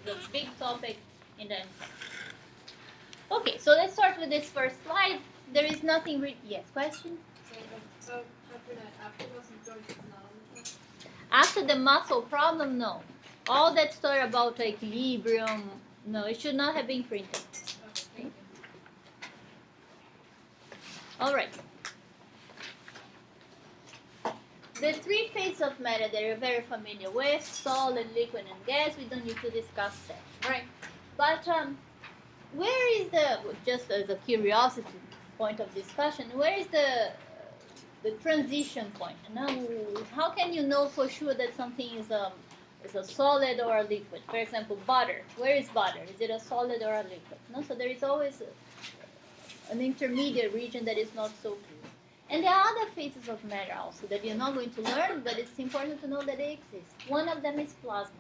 It's a big topic in the MCAT. Okay, so let's start with this first slide. There is nothing. Yes, question? So after that, after muscle joints, it's not on the test? After the muscle problem, no. All that story about equilibrium, no, it should not have been printed. Okay. All right. The three phases of matter that you're very familiar with, solid, liquid, and gas, we don't need to discuss that, right? But where is the, just as a curiosity point of discussion, where is the transition point? Now, how can you know for sure that something is a solid or a liquid? For example, butter. Where is butter? Is it a solid or a liquid? No, so there is always an intermediate region that is not so clear. And there are other phases of matter also that you're not going to learn, but it's important to know that they exist. One of them is plasma.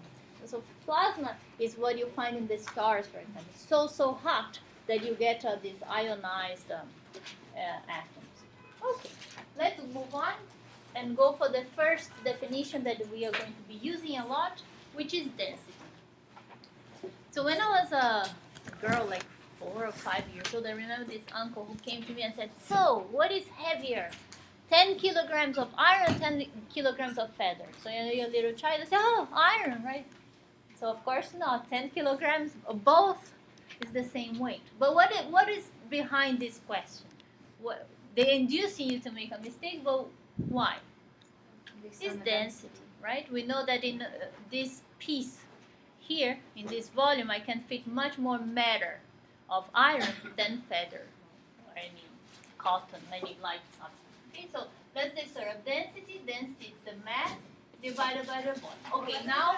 So plasma is what you find in the stars, for example. So hot that you get these ionized atoms. Okay, let's move on and go for the first definition that we are going to be using a lot, which is density. So when I was a girl, like 4 or 5 years old, I remember this uncle who came to me and said, so what is heavier? 10 kilograms of iron, 10 kilograms of feather. So you're a little child, you say, oh, iron, right? So of course not. 10 kilograms of both is the same weight. But what is behind this question? They're inducing you to make a mistake, but why? It's density, right? We know that in this piece here, in this volume, I can fit much more matter of iron than feather, or any cotton, any light substance. Okay, so that's the sort of density. Density is the mass divided by the volume. Okay, now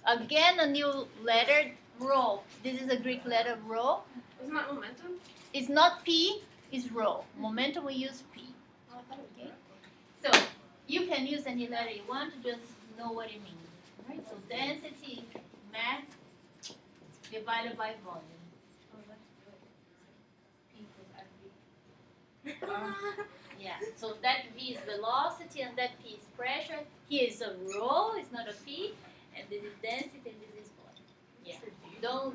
again a new letter, rho. This is a Greek letter, rho. Isn't that momentum? It's not P, it's rho. Momentum we use P. Okay, so you can use any letter you want to just know what it means. Right? So density is mass divided by volume. Yeah, so that V is velocity and that P is pressure. Here is a rho, it's not a P, and this is density and this is volume. Yeah,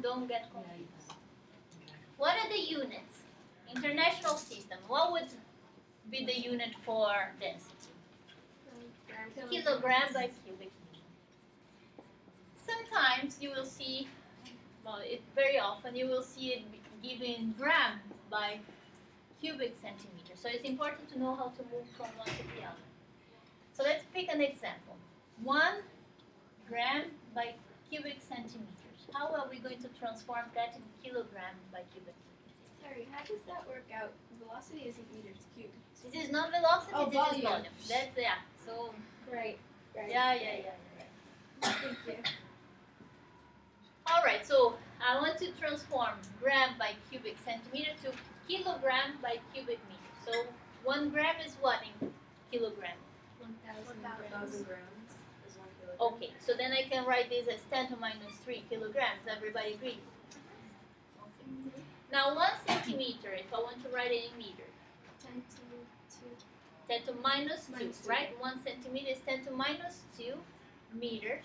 don't get confused. What are the units? International system, what would be the unit for density? Kilogram by cubic meter. Sometimes you will see, well, very often you will see it given gram by cubic centimeter. So it's important to know how to move from one to the other. So let's pick an example. 1 gram by cubic centimeters. How are we going to transform that in kilogram by cubic meters? Sorry, how does that work out? Velocity is in meters cubed. This is not velocity, Oh, this volume. is volume. That's, yeah, so, Right. yeah, right. Thank you. All right, so I want to transform gram by cubic centimeter to kilogram by cubic meter. So 1 gram is what in kilogram? 1,000 grams is 1 kilogram. Okay, so then I can write this as 10 to minus 3 kilograms. Everybody agree? Okay. Now 1 centimeter, if I want to write it in meters. 10 to minus 2, right? 1 centimeter is 10 to minus 2 meters.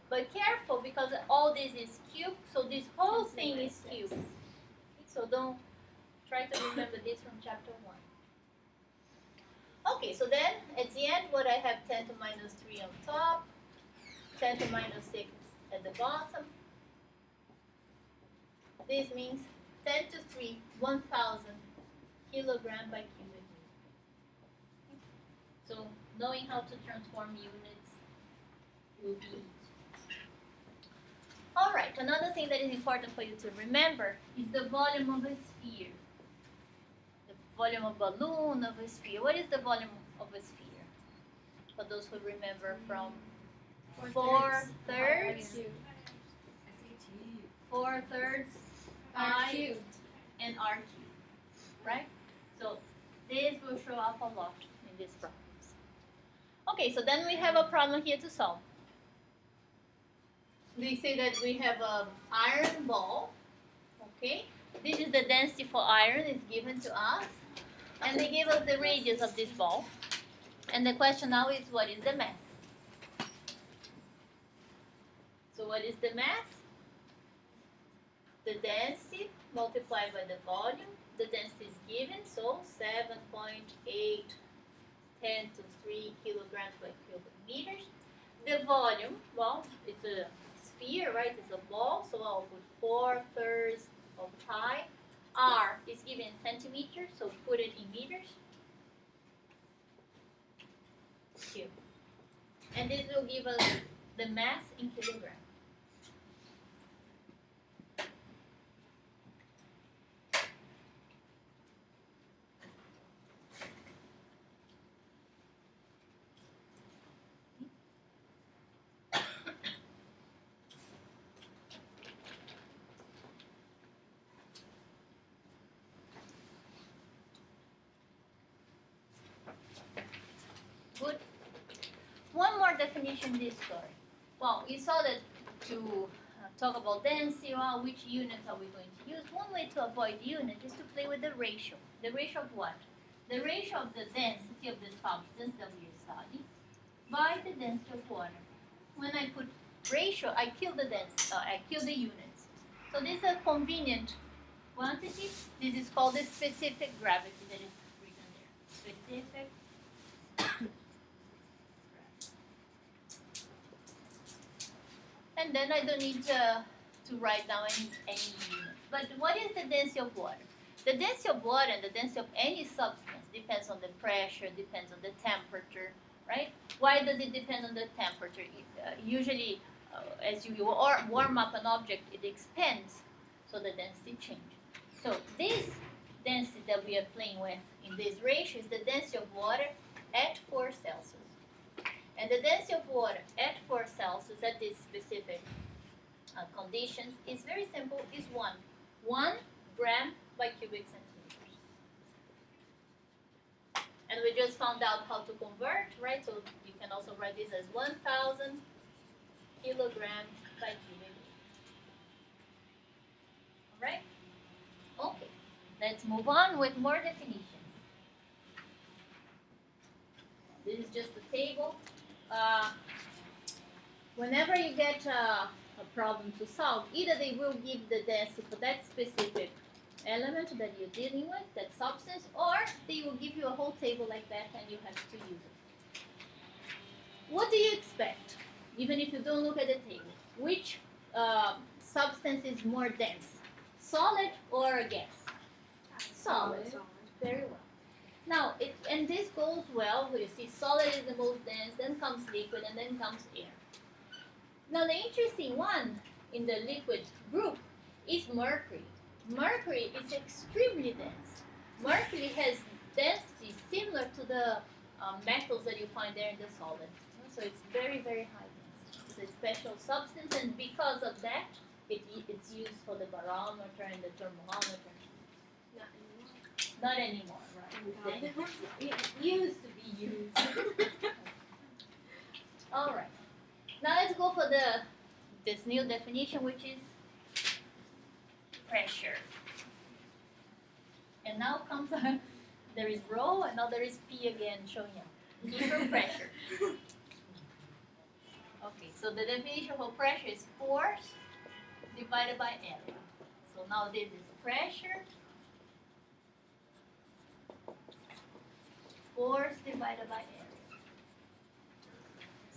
But careful, because all this is cubed, so this whole thing is cubed. So don't try to remember this from chapter 1. Okay, so then at the end, what I have 10 to minus 3 on top, 10 to minus 6 at the bottom. This means 10 to 3, 1,000 kilogram by cubic meter. So knowing how to transform units will be easy. All right, another thing that is important for you to remember is the volume of a sphere. The volume of a balloon, of a sphere. What is the volume of a sphere? For those who remember from 4 thirds, 4 thirds, R pi, cubed. and r cubed, right? So this will show up a lot in these problems. Okay, so then we have a problem here to solve. We say that we have an iron ball, okay? This is the density for iron, it's given to us. And they gave us the radius of this ball. And the question now is, what is the mass? So what is the mass? the density multiplied by the volume. The density is given, so 7.8 10 to 3 kilograms by cubic meters. The volume, well, it's a sphere, right? It's a ball, so I'll put 4/3 of pi. R is given in centimeters, so put it in meters. Q. And this will give us the mass in kilograms. Good. One more definition in this story. Well, you saw that to talk about density, well, which units are we going to use? One way to avoid unit is to play with the ratio. The ratio of what? The ratio of the density of the substance that we study by the density of water. When I put ratio, I kill the I kill the units. So this is a convenient quantity. This is called the specific gravity that is written there. Specific. And then I don't need to write down any units. But what is the density of water? The density of water and the density of any substance depends on the pressure, depends on the temperature, right? Why does it depend on the temperature? Usually, as you warm up an object, it expands, so the density changes. So this density that we are playing with in this ratio is the density of water at 4 Celsius. And the density of water at 4 Celsius at these specific conditions is very simple, is 1 gram by cubic centimeters. And we just found out how to convert, right? So you can also write this as 1,000 kilograms by cubic meter. All right? Okay, let's move on with more definitions. This is just a table. Whenever you get a problem to solve, either they will give the density for that specific element that you're dealing with, that substance, or they will give you a whole table like that and you have to use it. What do you expect, even if you don't look at the table? Which substance is more dense, solid or gas? Solid. Very well. Now, and this goes well. You see, solid is the most dense, then comes liquid, and then comes air. Now, the interesting one in the liquid group is mercury. Mercury is extremely dense. Mercury has density similar to the metals that you find there in the solid. So it's very, very high density. It's a special substance, and because of that, it's used for the barometer and the thermometer. Not anymore, right? It used to be used. All right. Now let's go for this new definition, which is pressure. And now comes there is rho, and now there is P again showing up. P for pressure. Okay, so the definition for pressure is force divided by area. So now this is pressure. Force divided by area.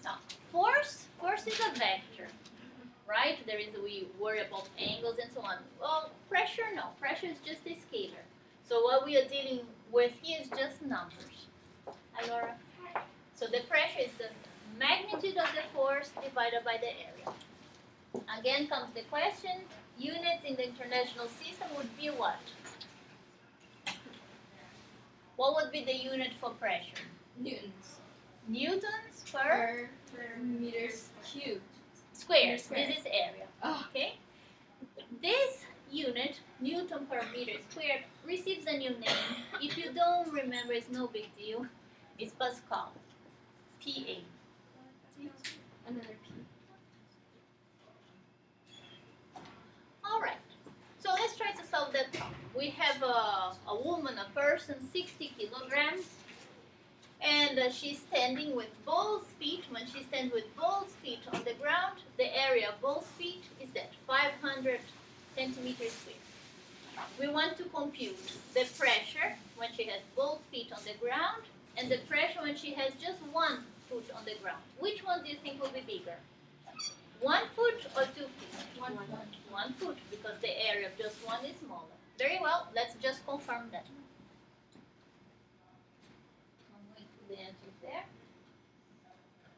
Now, force is a vector, right? We worry about angles and so on. Well, pressure, no. Pressure is just a scalar. So what we are dealing with here is just numbers. Allora? So the pressure is the magnitude of the force divided by the area. Again comes the question, units in the international system would be what? What would be the unit for pressure? Newtons. Newtons per meters cubed. Square. Square. This is area. Oh. Okay? This unit, Newton per meter squared, receives a new name. If you don't remember, it's no big deal. It's Pascal. PA. Another P. All right. So let's try to solve that problem. We have a woman, a person, 60 kilograms, and she's standing with both feet. When she stands with both feet on the ground, the area of both feet is that 500 centimeters squared. We want to compute the pressure when she has both feet on the ground and the pressure when she has just one foot on the ground. Which one do you think will be bigger? 1 foot or 2 feet? 1 foot. 1 foot, because the area of just one is smaller. Very well, let's just confirm that. I'm going to put the answers there.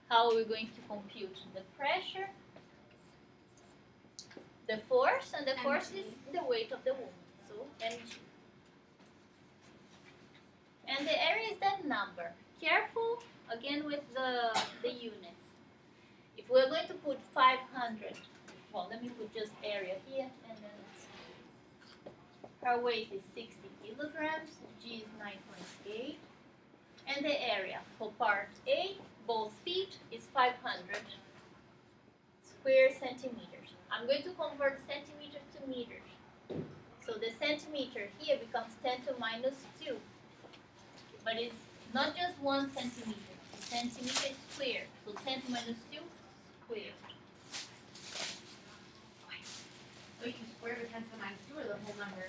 How are we going to compute the pressure, the force, and the force is the weight of the woman, so mg. And the area is that number. Careful again with the units. If we're going to put 500, well, let me put just area here, and then her weight is 60 kilograms, G is 9.8, and the area for part A, both feet, is 500 square centimeters. I'm going to convert centimeters to meters. So the centimeter here becomes 10 to minus 2. But it's not just 1 centimeter. The centimeter is squared. So 10 to minus 2 squared. So you square the 10 to the minus 2 or the whole number?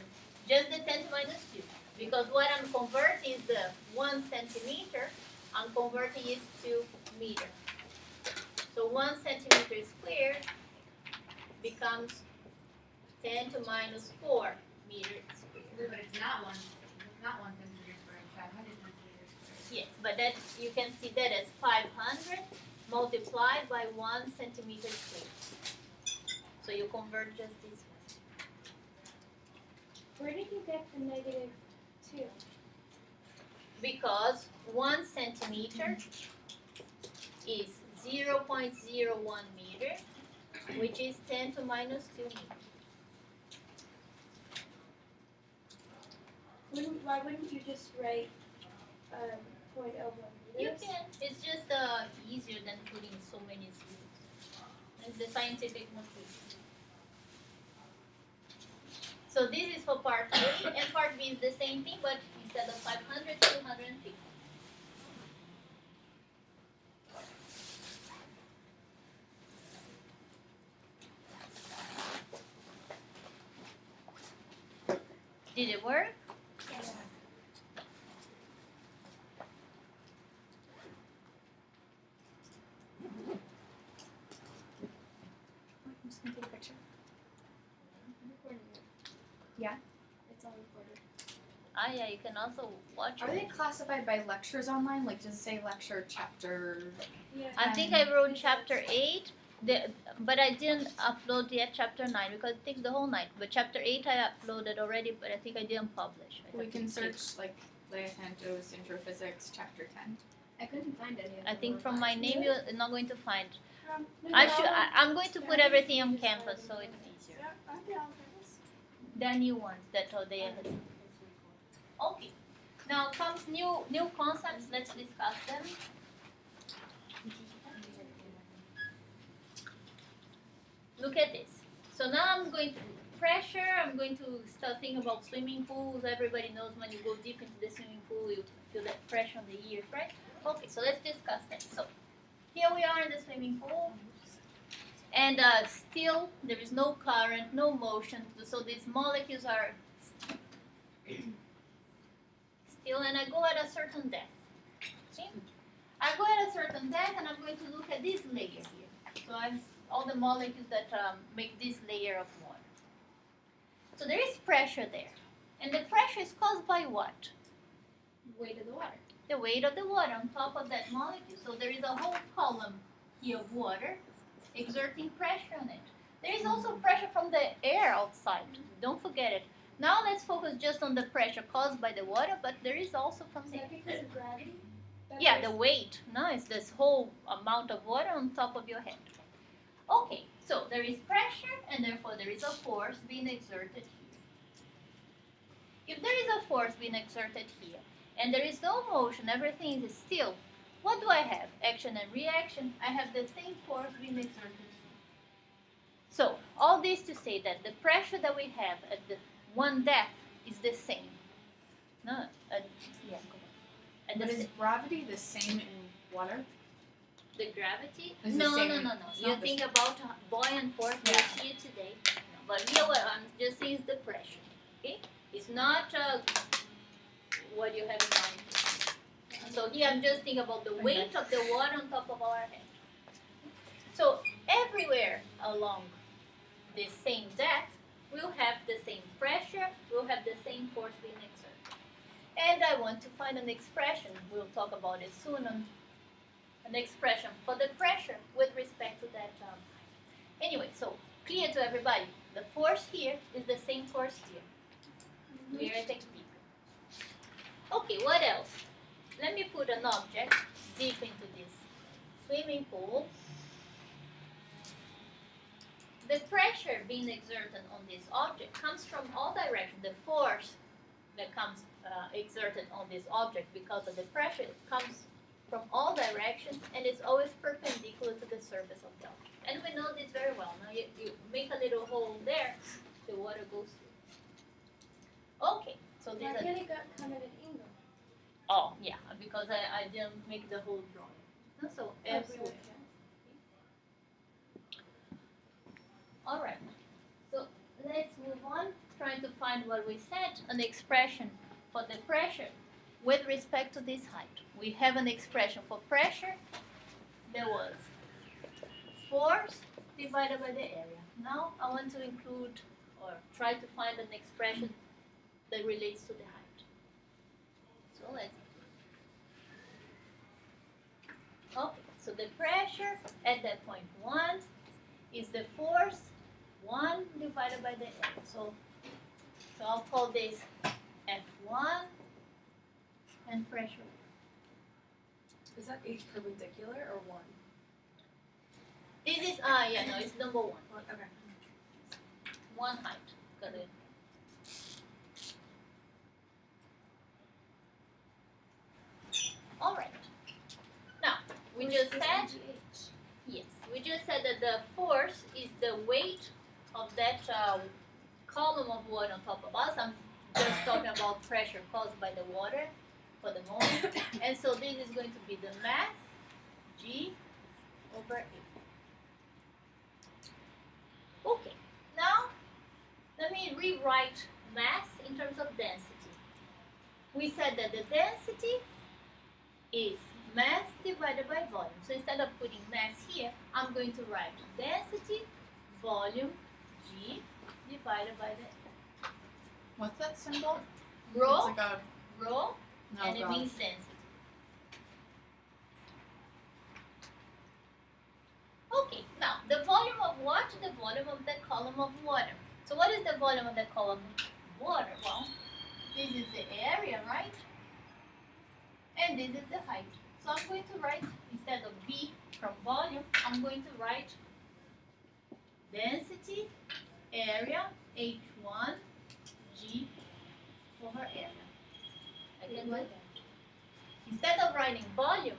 Just the 10 to minus 2. Because what I'm converting is the 1 centimeter. I'm converting it to meter. So 1 centimeter squared becomes 10 to minus 4 meters squared. But it's not 1 centimeter squared, it's 500 centimeters squared. Yes, but that you can see that as 500 multiplied by 1 centimeter squared. So you convert just this one. Where did you get the negative 2? Because 1 centimeter is 0.01 meter, which is 10 to minus 2 meters. Why wouldn't you just write 0.01 You meters? can. It's just easier than putting so many zeros. It's the scientific notation. So this is for part A, and part B is the same thing, but instead of 500, 250. Did it work? Yeah. I'm just gonna take a picture. Yeah. It's all recorded. Ah, yeah, you can also watch Are it. they classified by lectures online? Like, does it say lecture chapter? Yeah. I think I wrote chapter 8, but I didn't upload yet chapter 9 because it takes the whole night. But chapter 8 I uploaded already, but I think I didn't publish. We can search like Lea Santos Introphysics chapter 10. I couldn't find any of I them think from my name you're not going to find. No, I'm going to put everything on campus so it's easier. There are new ones that are there. Okay. Now comes new concepts. Let's discuss them. Look at this. So now I'm going to pressure. I'm going to start thinking about swimming pools. Everybody knows when you go deep into the swimming pool, you feel that pressure on the ears, right? Okay, so let's discuss that. So here we are in the swimming pool, and still there is no current, no motion. So these molecules are still, and I go at a certain depth. See? I go at a certain depth, and I'm going to look at this layer here. So I'm all the molecules that make this layer of water. So there is pressure there. And the pressure is caused by what? weight of the water. The weight of the water on top of that molecule. So there is a whole column here of water exerting pressure on it. There is also pressure from the air outside. Don't forget it. Now let's focus just on the pressure caused by the water, but there is also from Is the that because of gravity? yeah, the weight. No, it's this whole amount of water on top of your head. Okay, so there is pressure, and therefore there is a force being exerted here. If there is a force being exerted here, and there is no motion, everything is still, what do I have? Action and reaction. I have the same force being exerted here. So, all this to say that the pressure that we have at the one depth is the same. No, yeah, come on. And But the is gravity the same in water? The gravity? It's the No, same. no, no, no. It's You not the think same. about buoyant force, Yeah. we'll see it today. No. But here what I'm just saying is the pressure. Okay, it's not what you have in mind. So here I'm just thinking about the weight of the water on top of our head. So everywhere along the same depth, we'll have the same pressure, we'll have the same force being exerted. And I want to find an expression, we'll talk about it soon, an expression for the pressure with respect to that height. Anyway, so clear to everybody, the force here is the same force here. Here I take B. Okay, what else? Let me put an object deep into this swimming pool. The pressure being exerted on this object comes from all directions. The force that comes exerted on this object because of the pressure comes from all directions and it's always perpendicular to the surface of the object. And we know this very well. Now you make a little hole there, the water goes through. Okay, so this Why can't it got kind of an angle? Oh, yeah, because I didn't make the whole drawing. So everywhere. All right, so let's move on, trying to find what we said, an expression for the pressure with respect to this height. We have an expression for pressure. There was force divided by the area. Now I want to include or try to find an expression that relates to the height. So let's. Okay, so the pressure at that point 1 is the force 1 divided by the area. So I'll call this F1 and pressure. Is that H perpendicular or 1? This is it's number 1. Okay. 1 height. Got it. All right. Now we just said yes. We just said that the force is the weight of that column of water on top of us. I'm just talking about pressure caused by the water for the moment. And so this is going to be the mass G over A. Okay, now let me rewrite mass in terms of density. We said that the density is mass divided by volume. So instead of putting mass here, I'm going to write density volume G divided by the What's that symbol? rho, It's like a rho, no, and it God. means density. Okay, now the volume of what? The volume of the column of water. So what is the volume of the column of water? Well, this is the area, right? And this is the height. So I'm going to write, instead of V from volume, I'm going to write density area H1 G over area. I can do that. Instead of writing volume,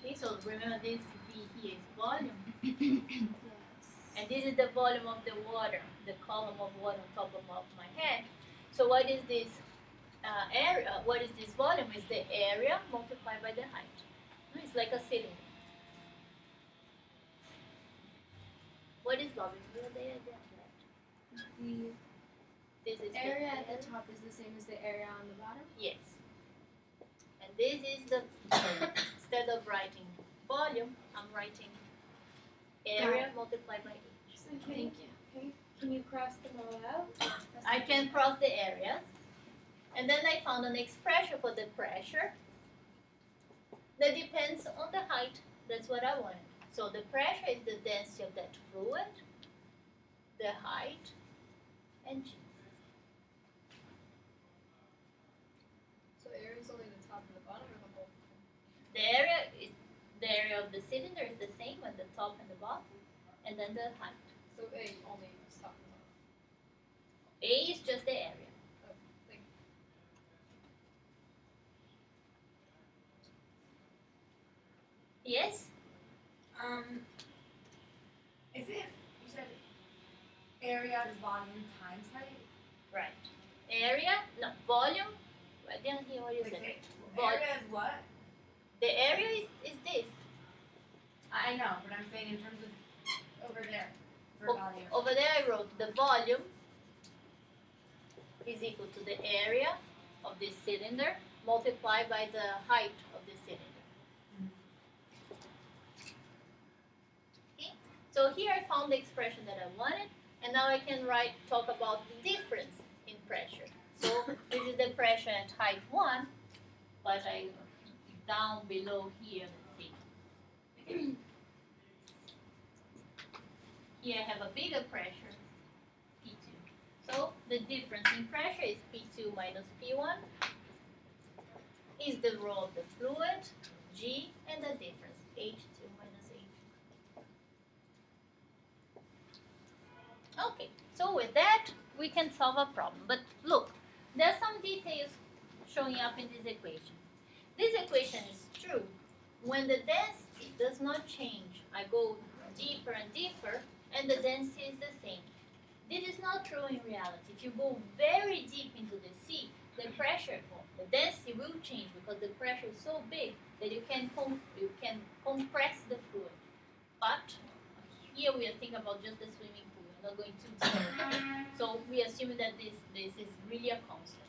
okay, so remember this V here is volume. And this is the volume of the water, the column of water on top of my head. So what is this area? What is this volume? Is the area multiplied by the height. It's like a cylinder. What is volume? This is Area the at the top is the same as the area on the bottom? Yes. And this is the, instead of writing volume, I'm writing area multiplied by H. So can you cross them all out? I can cross the areas. And then I found an expression for the pressure that depends on the height. That's what I wanted. So the pressure is the density of that fluid, the height, and G. So the area is only the top and the bottom or the whole? The area of the cylinder is the same at the top and the bottom, and then the height. So A only is top and bottom. A is just the area. Oh, thank you. Yes? Is it, you said area is volume times height? Right. Area, no, volume. I didn't hear what you Like, said. say, Vol- area is what? The area is this. I know, but I'm saying in terms of over there. For volume. Over there I wrote the volume is equal to the area of this cylinder multiplied by the height of the cylinder. Okay? So here I found the expression that I wanted, and now I can talk about the difference in pressure. So this is the pressure at height 1, but I down below here, let's see. Here I have a bigger pressure, P2. So the difference in pressure is P2 minus P1 is the rho of the fluid, G, and the difference, H2 minus H2. Okay, so with that, we can solve a problem. But look, there are some details showing up in this equation. This equation is true when the density does not change. I go deeper and deeper, and the density is the same. This is not true in reality. If you go very deep into the sea, the pressure, the density will change because the pressure is so big that you can compress the fluid. But here we are thinking about just the swimming pool. We're not going too deep. So we assume that this is really a constant.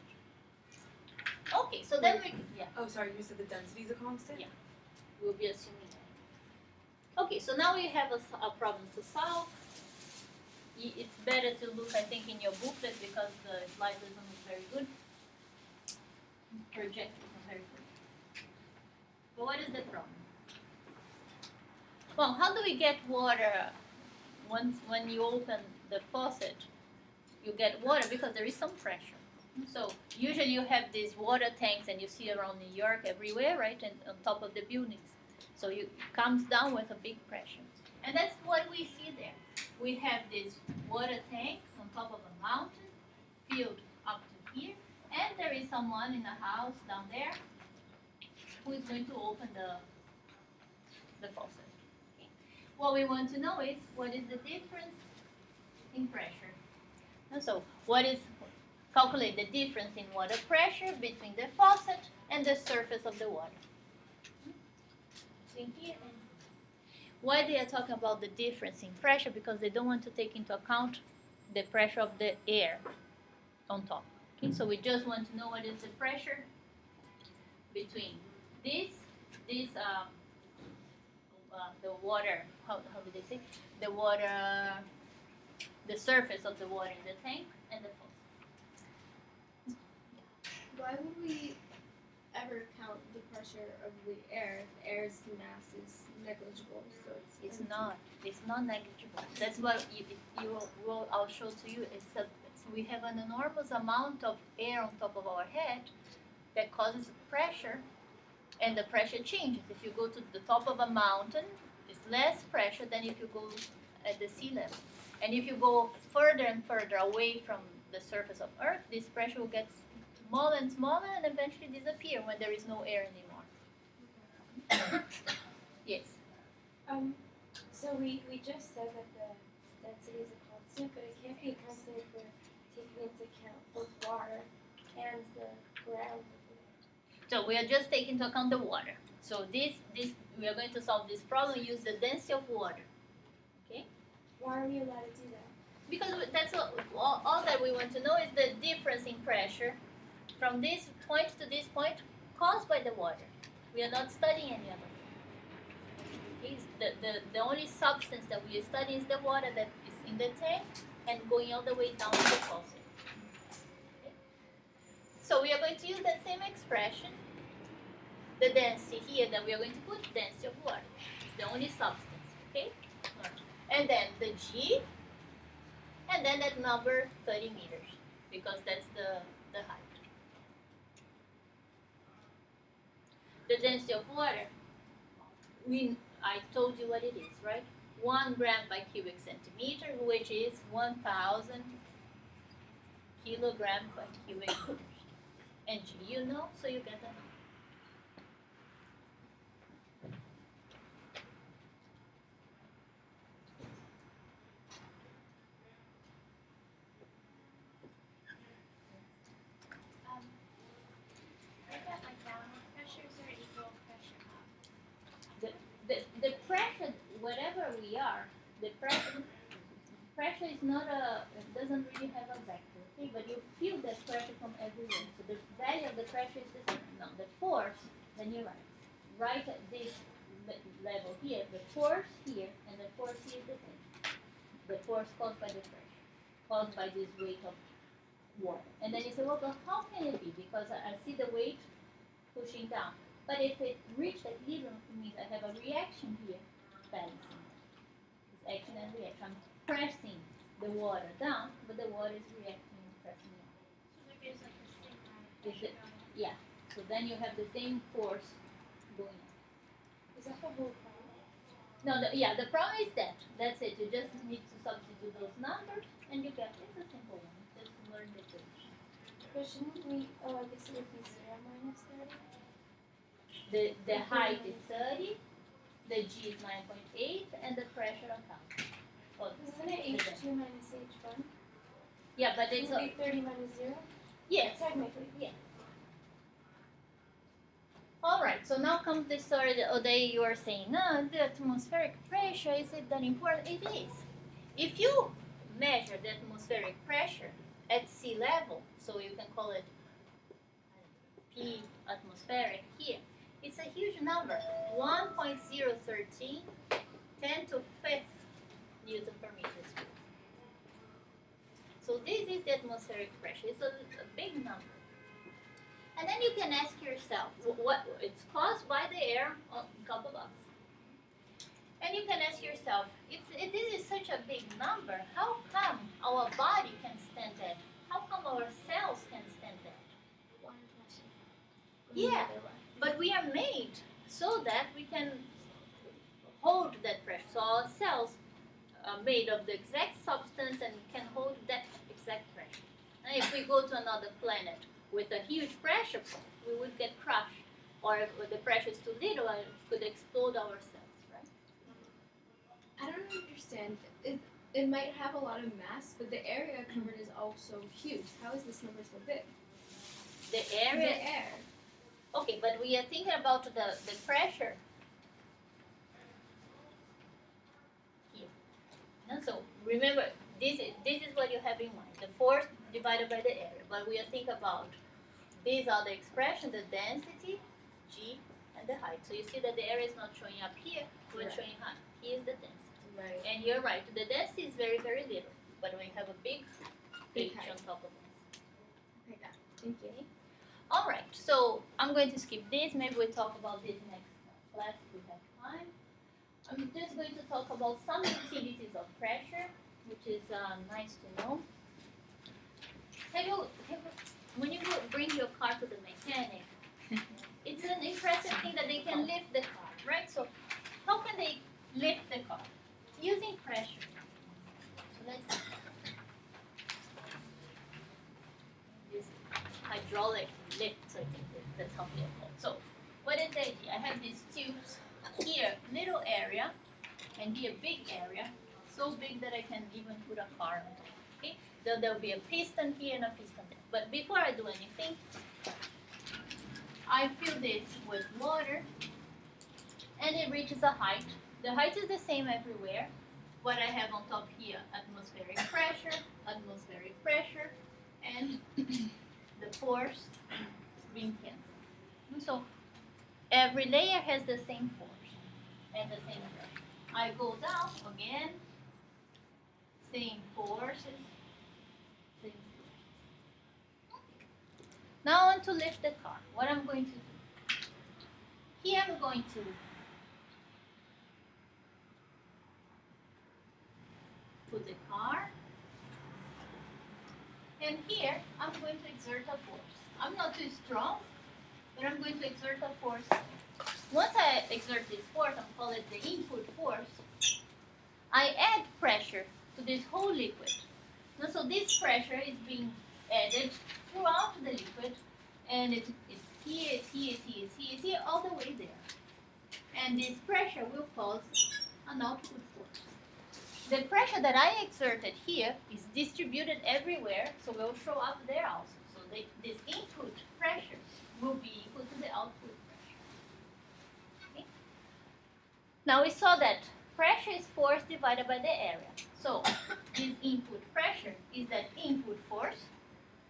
Okay, so then Oh, sorry, you said the density is a constant? Yeah. We'll be assuming that. Okay, so now we have a problem to solve. It's better to look, I think, in your booklet because the slide doesn't look very good. Project isn't very good. But what is the problem? Well, how do we get water when you open the faucet? You get water because there is some pressure. So usually you have these water tanks, and you see around New York everywhere, right, and on top of the buildings. So it comes down with a big pressure, and that's what we see there. We have this water tank on top of a mountain, filled up to here, and there is someone in the house down there who is going to open the faucet. Okay. What we want to know is what is the difference in pressure. And so calculate the difference in water pressure between the faucet and the surface of the water. So here, why they are talking about the difference in pressure? Because they don't want to take into account the pressure of the air on top. Okay, so we just want to know what is the pressure between the water. How did they say? The water, the surface of the water in the tank and the faucet. Why would we ever count the pressure of the air if the air's mass is negligible? So It's not negligible. That's what I'll show to you. We have an enormous amount of air on top of our head that causes pressure, and the pressure changes. If you go to the top of a mountain, it's less pressure than if you go at the sea level. And if you go further and further away from the surface of Earth, this pressure will get smaller and smaller and eventually disappear when there is no air anymore. Yes. So we just said that the density is a constant, but it can't be a constant if we're taking into account both water and the ground. So we are just taking into account the water. So this we are going to solve this problem. Use the density of water. Okay. Why are we allowed to do that? Because that's all that we want to know is the difference in pressure from this point to this point caused by the water. We are not studying any other thing. The only substance that we are studying is the water that is in the tank and going all the way down to the faucet. Okay. So we are going to use that same expression, the density here that we are going to put density of water. It's the only substance. Okay? And then the G, and then that number 30 meters, because that's the height. The density of water, I told you what it is, right? 1 gram by cubic centimeter, which is 1,000 kilogram by cubic meters. And G, you know, so you get that. The pressure, whatever we are, the pressure not it doesn't really have a vector, okay? But you feel that pressure from everywhere. So the value of the pressure is the same. Now the force, then you write at this level here, the force here and the force here is the same. The force caused by the pressure, caused by this weight of water. And then you say, well, how can it be? Because I see the weight pushing down. But if it reached equilibrium, it means I have a reaction here balancing. It's action and reaction. I'm pressing the water down, but the water is reacting and pressing down. So maybe it's like the same amount of Is it- pressure. Yeah. So then you have the same force going on. Is that the whole problem? No, the problem is that. That's it. You just need to substitute those numbers and you get it's a simple one. Just learn the equation. But shouldn't we, I guess it would be 0 minus 30? The height is 30, the G is 9.8, and the pressure on top. Oh, Isn't it H2 minus H1? yeah, but it's Shouldn't it be 30 minus 0? yes. Technically. Yeah. All right. So now comes the story that O'Day you are saying. No, the atmospheric pressure is it that important? It is. If you measure the atmospheric pressure at sea level, so you can call it P atmospheric here. It's a huge number, 1.013, 10 to 5th Newton per meter squared. So this is the atmospheric pressure. It's a big number. And then you can ask yourself, what it's caused by the air on top of us. And you can ask yourself, if this is such a big number, how come our body can stand that? How come our cells can stand that? Yeah, but we are made so that we can hold that pressure. So our cells are made of the exact substance and can hold that exact pressure. And if we go to another planet with a huge pressure point, we would get crushed. Or if the pressure is too little, it could explode our cells, right? I don't understand. It might have a lot of mass, but the area covered is also huge. How is this number so big? The area. The air. Okay, but we are thinking about the pressure here. And so remember, this is what you have in mind. The force divided by the area. But we are thinking about these are the expression, the density, G, and the height. So you see that the area is not showing up here, but Right. showing height. Here is the density. Right. And you're right, the density is very, very little. But we have a big Big H height. on top of us. Okay, got it. Thank you. All right, so I'm going to skip this. Maybe we'll talk about this next class if we have time. I'm just going to talk about some utilities of pressure, which is nice to know. When you bring your car to the mechanic, it's an impressive thing that they can lift the car, right? So how can they lift the car? Using pressure. So let's see. This hydraulic lifts, I think that's how they're called. So what is the idea? I have these tubes here, little area, and here big area, so big that I can even put a car on top. Okay? There'll be a piston here and a piston there. But before I do anything, I fill this with water, and it reaches a height. The height is the same everywhere. What I have on top here, atmospheric pressure, and the force being cancelled. So every layer has the same force and the same pressure. I go down again, same forces, same forces. Now I want to lift the car. What I'm going to do? Here I'm going to put the car, and here I'm going to exert a force. I'm not too strong, but I'm going to exert a force. Once I exert this force, I'll call it the input force, I add pressure to this whole liquid. Now, so this pressure is being added throughout the liquid, and it's here, it's here, it's here, it's here, it's here, all the way there. And this pressure will cause an output force. The pressure that I exerted here is distributed everywhere, so it will show up there also. So this input pressure will be equal to the output pressure. Okay? Now we saw that pressure is force divided by the area. So this input pressure is that input force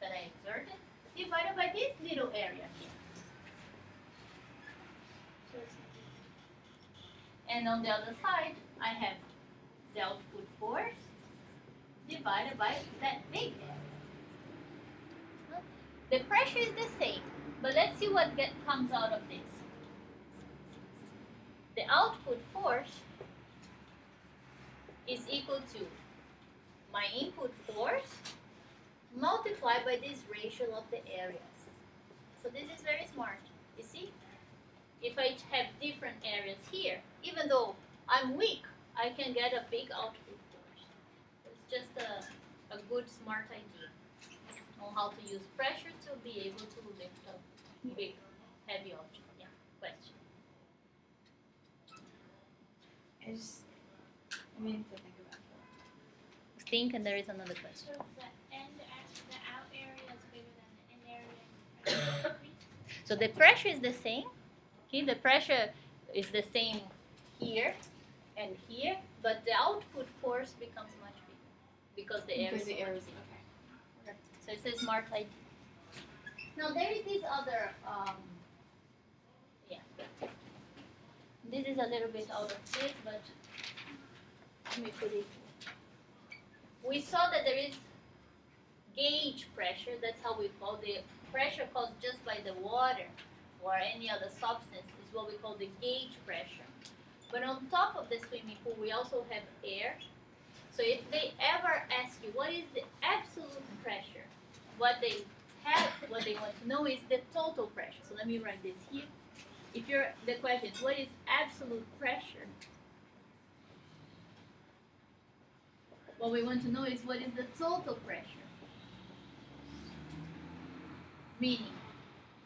that I exerted divided by this little area here. And on the other side, I have the output force divided by that big area. The pressure is the same, but let's see what comes out of this. The output force is equal to my input force multiplied by this ratio of the areas. So this is very smart. You see? If I have different areas here, even though I'm weak, I can get a big output force. It's just a good, smart idea on how to use pressure to be able to lift a big, heavy object. Yeah, question? I mean to think about that. Think, and there is another question. So the out area is bigger than the in area. So the pressure is the same. Okay, the pressure is the same here and here, but the output force becomes much bigger because the area is so much bigger. Okay. So it's a smart idea. Now there is this other, this is a little bit out of this, but let me put it. We saw that there is gauge pressure. That's how we call the pressure caused just by the water or any other substance is what we call the gauge pressure. But on top of the swimming pool, we also have air. So if they ever ask you what is the absolute pressure, what they want to know is the total pressure. So let me write this here. If the question is what is absolute pressure, what we want to know is what is the total pressure, meaning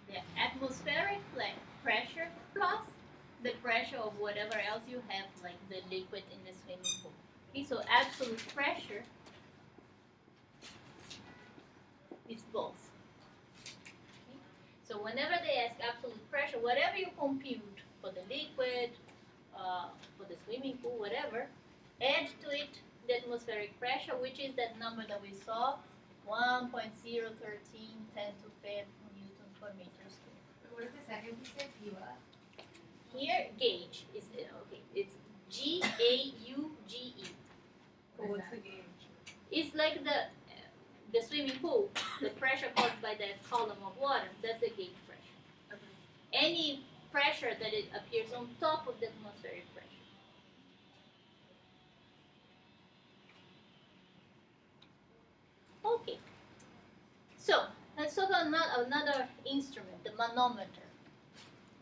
the atmospheric pressure plus the pressure of whatever else you have, like the liquid in the swimming pool. Okay, so absolute pressure is both. Okay? So whenever they ask absolute pressure, whatever you compute for the liquid, for the swimming pool, whatever, add to it the atmospheric pressure, which is that number that we saw, 1.013 10 to 5 newton per meter squared. What is the second piece of PUA? Here, gauge is okay. It's G-A-U-G-E. Well, what's the gauge? It's like the swimming pool, the pressure caused by that column of water. That's the gauge pressure. Okay. Any pressure that it appears on top of the atmospheric pressure. Okay. So let's talk about another instrument, the manometer.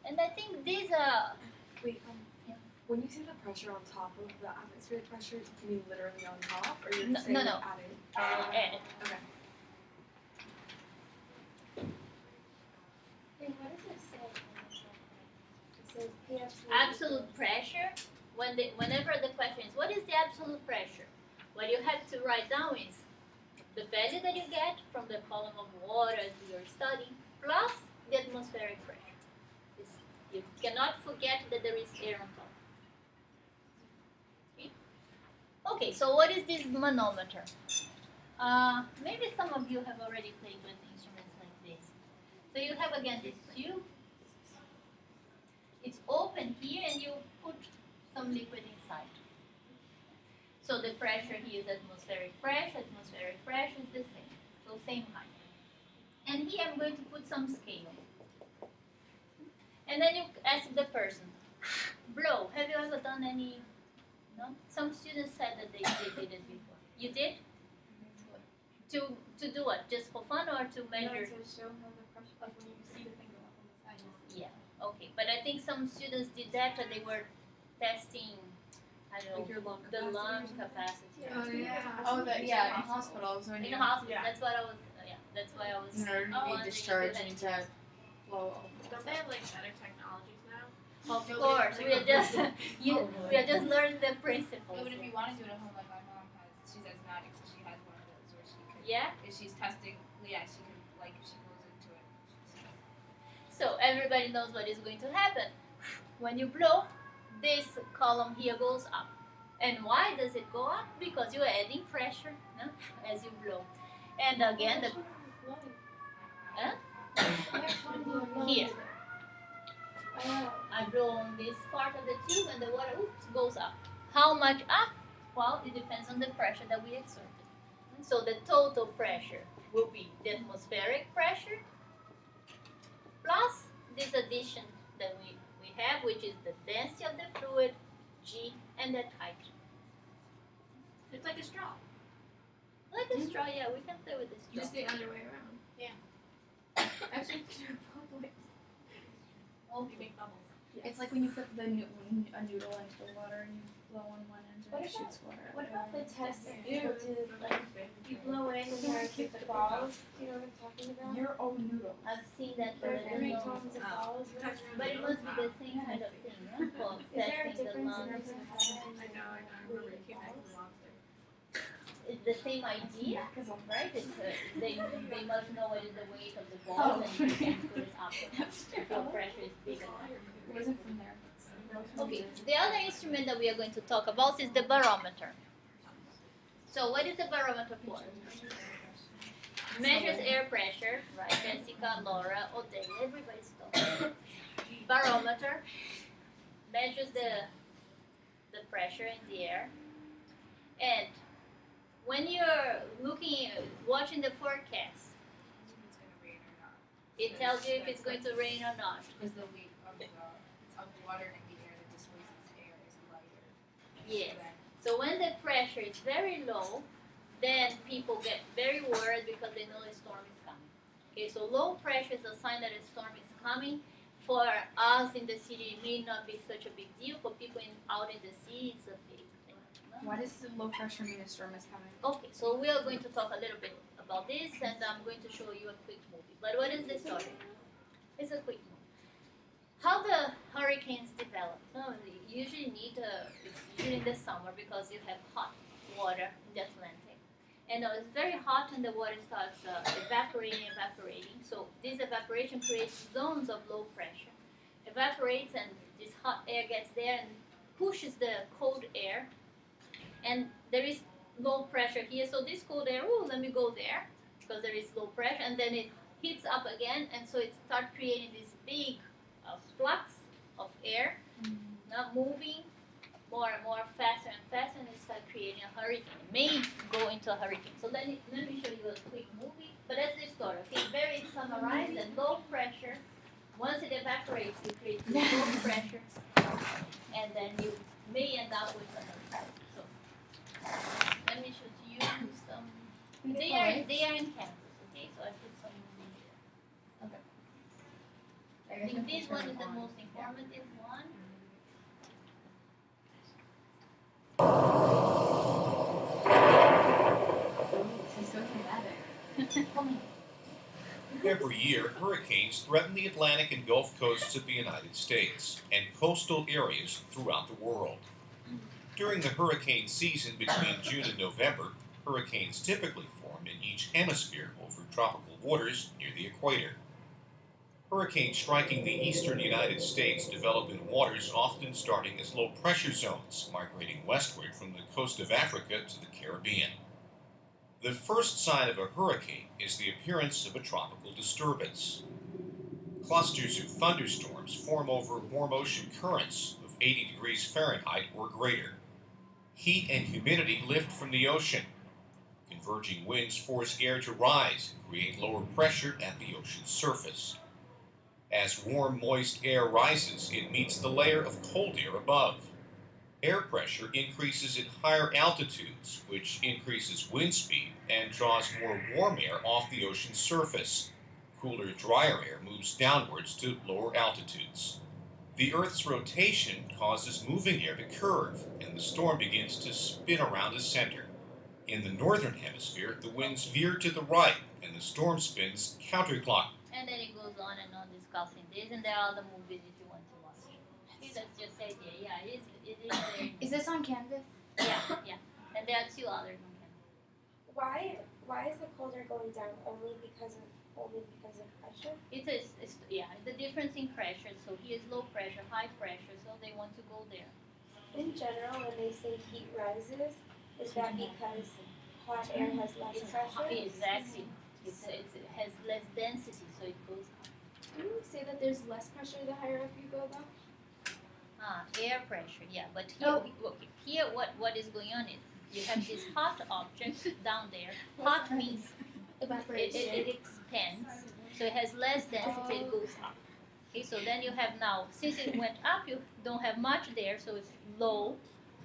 And I think these are. Wait, when you say the pressure on top of the atmospheric pressure, you mean literally on top, or you're No, saying no. added? Add. Okay. And what does it say? It says P Absolute pressure. Whenever the question is what is the absolute pressure, what you have to write down is the value that you get from the column of water as you're studying plus the atmospheric pressure. You cannot forget that there is air on top. Okay, so what is this manometer? Maybe some of you have already played with instruments like this. So you have again this tube. It's open here and you put some liquid inside. So the pressure here is atmospheric pressure is the same. So same height. And here I'm going to put some scale. And then you ask the person, blow, have you ever done any, no? Some students said that they did it before. You did? To do what? Just for fun or to measure? To show how the pressure, like when you see the thing go up on the side. Yeah, okay. But I think some students did that or they were testing, I don't know, Like your lung the capacity lung or something? capacity. Oh yeah. Oh, In hospitals when In you a hospital, Yeah. that's what I was, that's why I was in order to wondering be if you discharged had into blow. Don't they have like better technologies now? Of course, we are just we are just learning the principles. No, but if you want to do it at home, like my mom has, she's asthmatic, so she has one of those where she can. Yeah. If she's testing, yeah, she can like if she goes into it. So everybody knows what is going to happen. When you blow, this column here goes up. And why does it go up? Because you're adding pressure, no? As you blow. And again, the here. I blow on this part of the tube and the water goes up. How much up? Well, it depends on the pressure that we exerted. So the total pressure will be the atmospheric pressure plus this addition that we have, which is the density of the fluid, G, and the height. It's like a straw. Like a straw, yeah, we can play with the straw. Just the other way around. Actually, both ways. Oh, you make bubbles. It's like when you put a noodle into the water and you blow on one end and it shoots water. What about the test that people do? Like, you blow in and there are the balls. You know what I'm talking about? Your own noodle. I've seen that, but There I are don't three know. tons of balls. But it must be the same kind of thing, no? For Is there a testing the difference in lungs. terms of how I know. I remember it came back from lobster. It's the same idea, right? It's, they must know what is the weight of the balls and you can put it up. So pressure is big enough. It wasn't from there. Okay, the other instrument that we are going to talk about is the barometer. So what is the barometer for? Measures air pressure, right? Jessica, Laura, Odea, everybody's talking. Barometer measures the pressure in the air. And when you're watching the forecast, It's gonna rain or not. it tells you if it's going to rain or not. Because the weight of the water in the air that displaces air is lighter. Yes. So when the pressure is very low, then people get very worried because they know a storm is coming. Okay, so low pressure is a sign that a storm is coming. For us in the city, it may not be such a big deal. For people out in the sea, it's a big thing. No? Why does the low pressure mean a storm is coming? Okay, so we are going to talk a little bit about this, and I'm going to show you a quick movie. But what is the story? It's a quick movie. How the hurricanes develop? No, they usually it's usually in the summer because you have hot water in the Atlantic. And it's very hot and the water starts evaporating. So this evaporation creates zones of low pressure. Evaporates and this hot air gets there and pushes the cold air. And there is low pressure here. So this cold air, let me go there because there is low pressure. And then it heats up again. And so it starts creating this big flux of air, not moving more and more, faster and faster, and it starts creating a hurricane. It may go into a hurricane. So let me show you a quick movie. But that's the story. Okay, very summarized. The low pressure. Once it evaporates, you create low pressure, and then you may end up with a hurricane. So let me show you some. They are in Kansas. Okay, so I put some movie here. I think this one is the most informative one. This is so dramatic. Every year, hurricanes threaten the Atlantic and Gulf coasts of the United States and coastal areas throughout the world. During the hurricane season between June and November, hurricanes typically form in each hemisphere over tropical waters near the equator. Hurricanes striking the eastern United States develop in waters often starting as low-pressure zones, migrating westward from the coast of Africa to the Caribbean. The first sign of a hurricane is the appearance of a tropical disturbance. Clusters of thunderstorms form over warm ocean currents of 80 degrees Fahrenheit or greater. Heat and humidity lift from the ocean. Converging winds force air to rise and create lower pressure at the ocean's surface. As warm, moist air rises, it meets the layer of cold air above. Air pressure increases at higher altitudes, which increases wind speed and draws more warm air off the ocean's surface. Cooler, drier air moves downwards to lower altitudes. The Earth's rotation causes moving air to curve, and the storm begins to spin around a center. In the northern hemisphere, the winds veer to the right, and the storm spins counterclockwise. And then it goes on and on discussing this, and there are other movies if you want to watch. Okay, that's just the idea. Yeah, it is. Is this on Canvas? Yeah. And there are two others on camera. Why is the cold air going down only because of pressure? It's the difference in pressure. So here's low pressure, high pressure. So they want to go there. in general, when they say heat rises, is that because hot air has less It's pressure? exactly. It has less density, so it goes up. Wouldn't we say that there's less pressure the higher up you go, though? Air pressure, yeah. But here, okay, here what is going on is you have this hot object down there. Hot means it expands, so it has less density, it goes up. Okay, so then you have now, since it went up, you don't have much there, so it's low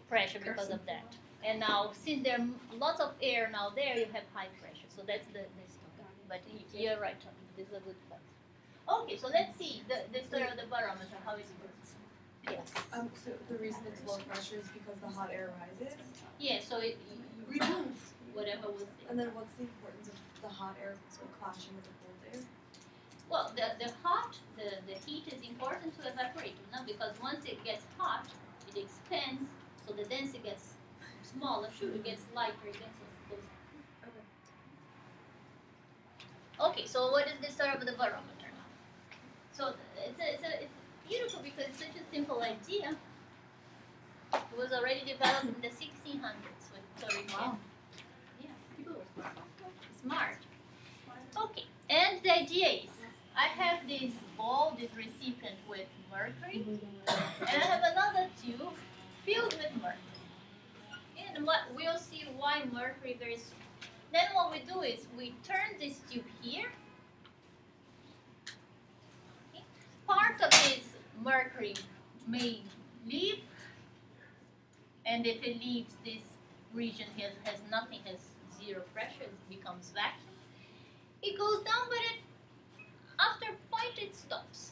pressure because of that. And now, since there are lots of air now there, you have high pressure. So that's this one. But you're right, this is a good point. Okay, so let's see the story of the barometer, how it works. Yes. So the reason it's low pressure is because the hot air rises? Yeah, so it removes whatever was there. And then what's the importance of the hot air clashing with the cold air? Well, the heat is important to evaporate, no? Because once it gets hot, it expands, so the density gets smaller, it gets lighter, it goes. Okay, so what is the story of the barometer now? So it's beautiful because it's such a simple idea. It was already developed in the 1600s with Victoria. Wow. Yeah, people were smart. Okay, and the idea is, I have this ball, this recipient with mercury, and I have another tube filled with mercury. And we'll see why mercury very strong. Then what we do is we turn this tube here. Okay. Part of this mercury may leave, and if it leaves this region has nothing, has zero pressure, it becomes vacuum. It goes down, but after a point it stops.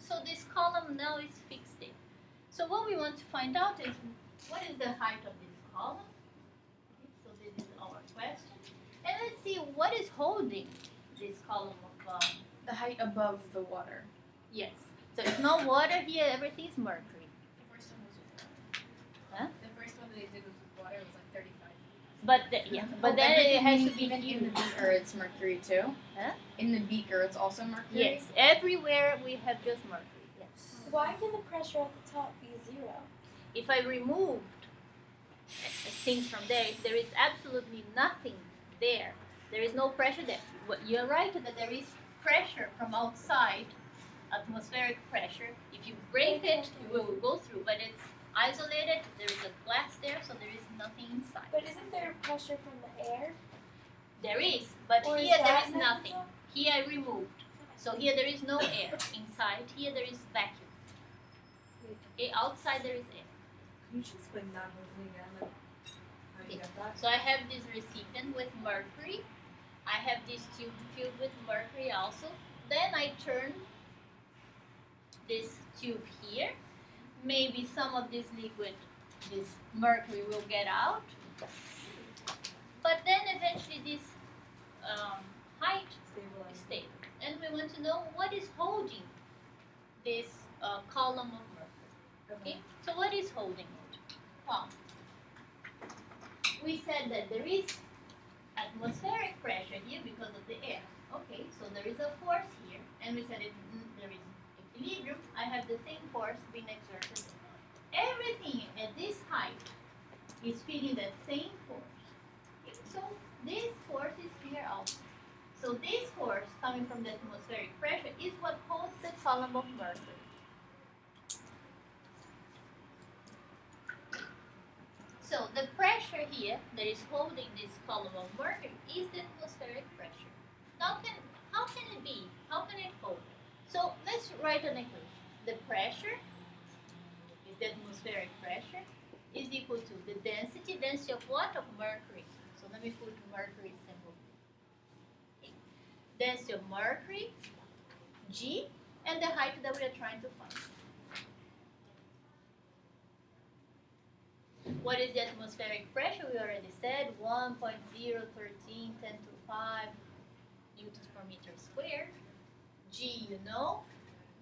So this column now is fixed there. So what we want to find out is, what is the height of this column? Okay, so this is our question. And let's see what is holding this column of The height above the water. yes. So it's no water here, everything is mercury. The first one was with water. Huh? The first one they did was with water. It was like 35. But then it has to be even in huge. the beaker, it's mercury too. Huh? In the beaker, it's also mercury. Yes, everywhere we have just mercury. Yes. Why can the pressure at the top be zero? If I removed things from there, if there is absolutely nothing there, there is no pressure there. You're right that there is pressure from outside, atmospheric pressure. If you break it, it will go through, but it's isolated. There is a glass there, so there is nothing inside. But isn't there pressure from the air? There is, but Or here there that is nothing. negligible? Here I removed. So here there is no air inside. Here there is vacuum. Okay, outside there is air. Can you just explain that whole thing again? Like, how do you get that? So I have this recipient with mercury. I have this tube filled with mercury also. Then I turn this tube here. Maybe some of this liquid, this mercury will get out. But then eventually this height is stable. And we want to know what is holding this column of mercury. Okay? So what is holding it? Well, we said that there is atmospheric pressure here because of the air. Okay, so there is a force here, and we said there is equilibrium. I have the same force being exerted. Everything at this height is feeling that same force. Okay, so this force is here also. So this force coming from the atmospheric pressure is what holds the column of mercury. So the pressure here that is holding this column of mercury is the atmospheric pressure. Now how can it be? How can it hold? So let's write an equation. The pressure is the atmospheric pressure is equal to the density of what? Of mercury. So let me put mercury symbol. Okay. Density of mercury, G, and the height that we are trying to find. What is the atmospheric pressure? We already said 1.013 10 to 5 newtons per meter squared. G, you know.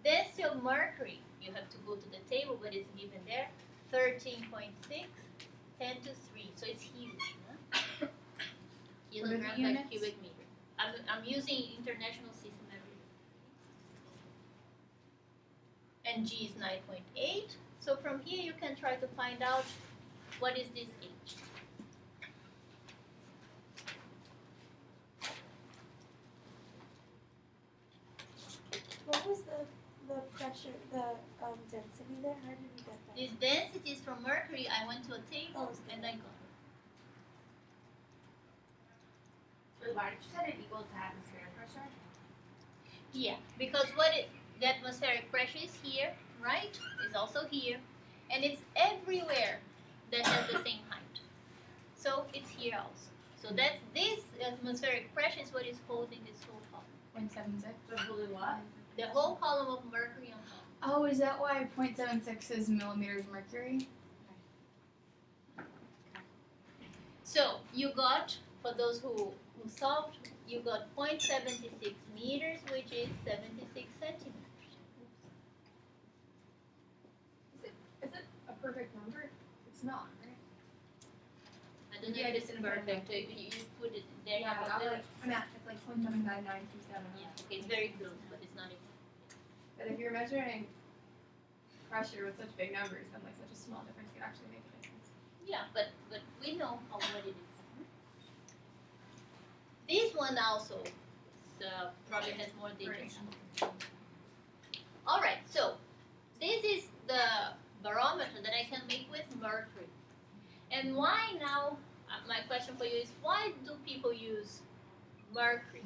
Density of mercury, you have to go to the table, but it's given there. 13.6, 10 to 3. So it's huge. Huh? Kilograms per units? cubic meter. I'm using international system every year. And G is 9.8. So from here you can try to find out what is this H. What was the pressure, the density there? How did we get that? These densities from mercury, I went to a table and I got. Wait, why did you say it equals to atmospheric pressure? Yeah, because the atmospheric pressure is here, right? It's also here, and it's everywhere that has the same height. So it's here also. So that's this atmospheric pressure is what is holding this whole column. 0.76. But really what? The whole column of mercury on top. Oh, is that why 0.76 is millimeters mercury? So you got, for those who solved, you got 0.76 meters, which is 76 centimeters. Is it a perfect number? It's not, right? I don't know Yeah, if just it's in front of perfect. You put it there. Yeah, but but I'm at it's like 0.79927. yeah, okay, it's very close, but it's not exact. But if you're measuring pressure with such big numbers, then like such a small difference could actually make a difference. Yeah, but we know what it is. This one also probably has more details. All right, so this is the barometer that I can make with mercury. And why now? My question for you is, why do people use mercury?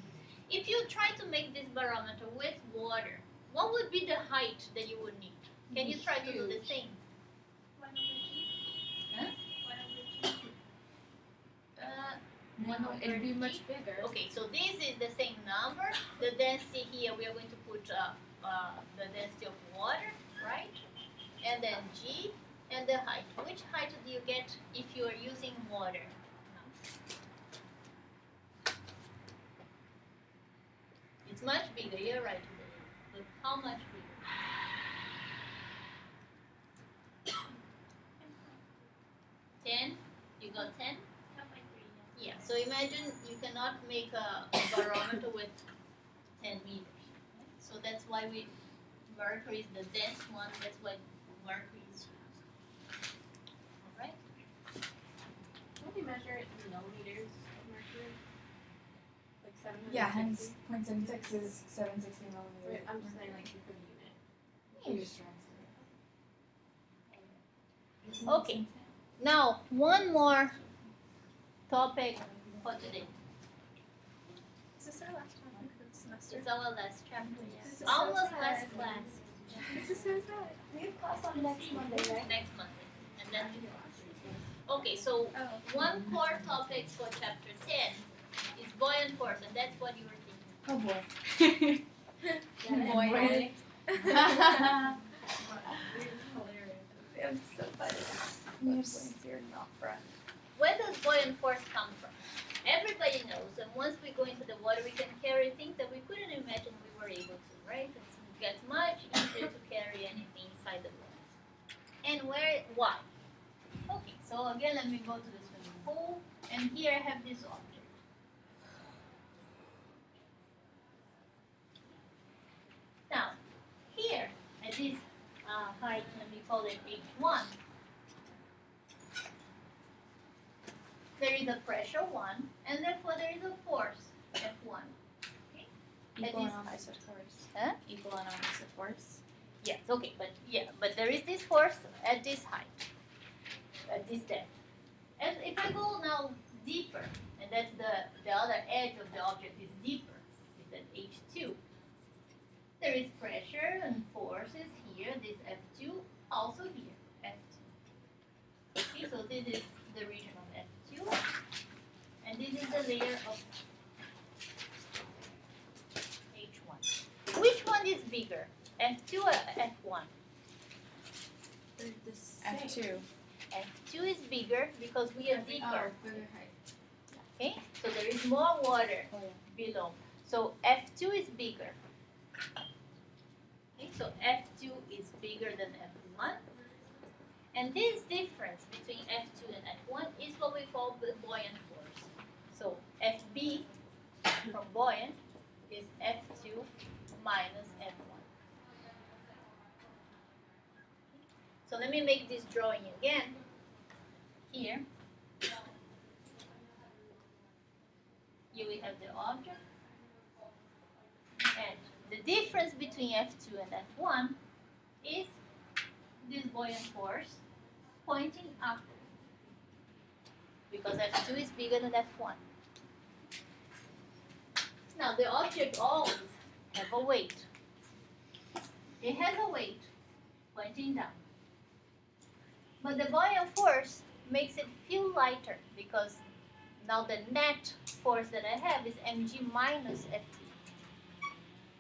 If you try to make this barometer with water, what would be the height that you would need? Can you try to do the same? Huh? It'd be much bigger. Okay, so this is the same number. The density here, we are going to put the density of water, right? And then G and the height. Which height do you get if you are using water? It's much bigger, you're right. But how much bigger? 10? You got 10? Yeah, so imagine you cannot make a barometer with 10 meters. So that's why mercury is the dense one, that's why mercury is used. Alright? Can we measure it in millimeters of mercury? Like 760? Yeah, hence 0.76 is 760 millimeters. I'm just saying like for the unit. You just translate it. Okay, now one more topic for today. Is this our last topic for the semester? It's our last chapter, This yes. is Almost so last sad. class. This is so sad. We have class on next Monday, right? Next Monday. And then okay, so one core topic for chapter 10 is buoyant force, and that's what you were thinking. Oh boy. Buoyant. I'm so funny. We have points here, not front. Where does buoyant force come from? Everybody knows, and once we go into the water, we can carry things that we couldn't imagine we were able to, right? It gets much easier to carry anything inside the water. And why? Okay, so again, let me go to the swimming pool, and here I have this object. Now, here, at this height, let me call it H1, there is a pressure 1, and therefore there is a force F1. Okay? Equal That and is- opposite force. Huh? Equal and opposite force. Yes, okay, but there is this force at this height, at this depth. And if I go now deeper, and that's the other edge of the object is deeper, it's at H2. There is pressure and forces here, this F2, also here, F2. Okay, so this is the region of F2, and this is the layer of H1. Which one is bigger, F2 or F1? They're the same. F2. F2 is bigger because we are deeper. Bigger height. Okay, so there is more water below. So F2 is bigger. Okay, so F2 is bigger than F1. And this difference between F2 and F1 is what we call the buoyant force. So FB from buoyant is F2 minus F1. So let me make this drawing again. Here, here we have the object, and the difference between F2 and F1 is this buoyant force pointing up, because F2 is bigger than F1. Now the object always have a weight. It has a weight pointing down. But the buoyant force makes it feel lighter, because now the net force that I have is mg minus Fp.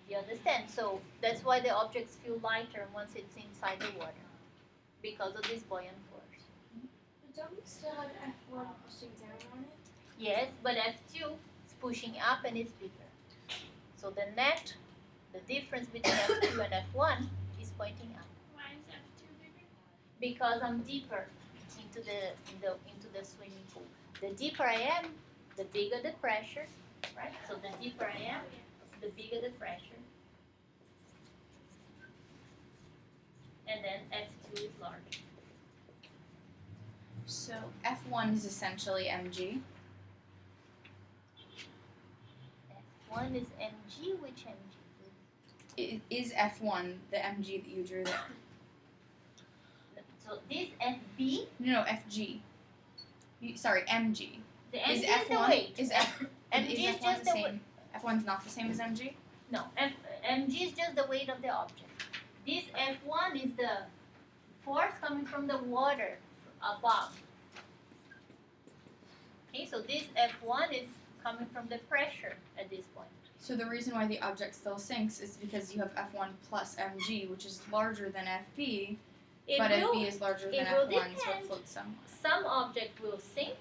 You understand? So that's why the objects feel lighter once it's inside the water, because of this buoyant force. But don't we still have F1 pushing down on it? Yes, but F2 is pushing up and it's bigger. So the net, the difference between F2 and F1 is pointing up. Why is F2 bigger? Because I'm deeper into the swimming pool. The deeper I am, the bigger the pressure, right? So the deeper I am, the bigger the pressure. And then F2 is larger. So F1 is essentially mg. F1 is mg, which mg? Is F1 the mg that you drew there? So this FB, No, FG. Sorry, mg. the mg is the F1 weight. is F mg is is F1 just the the weight. same? F1's not the same as mg? No, mg is just the weight of the object. This F1 is the force coming from the water above. Okay, so this F1 is coming from the pressure at this point. So the reason why the object still sinks is because you have F1 plus mg, which is larger than FB, but FB is larger than will F1, so it depend. floats somewhere. Some object will sink.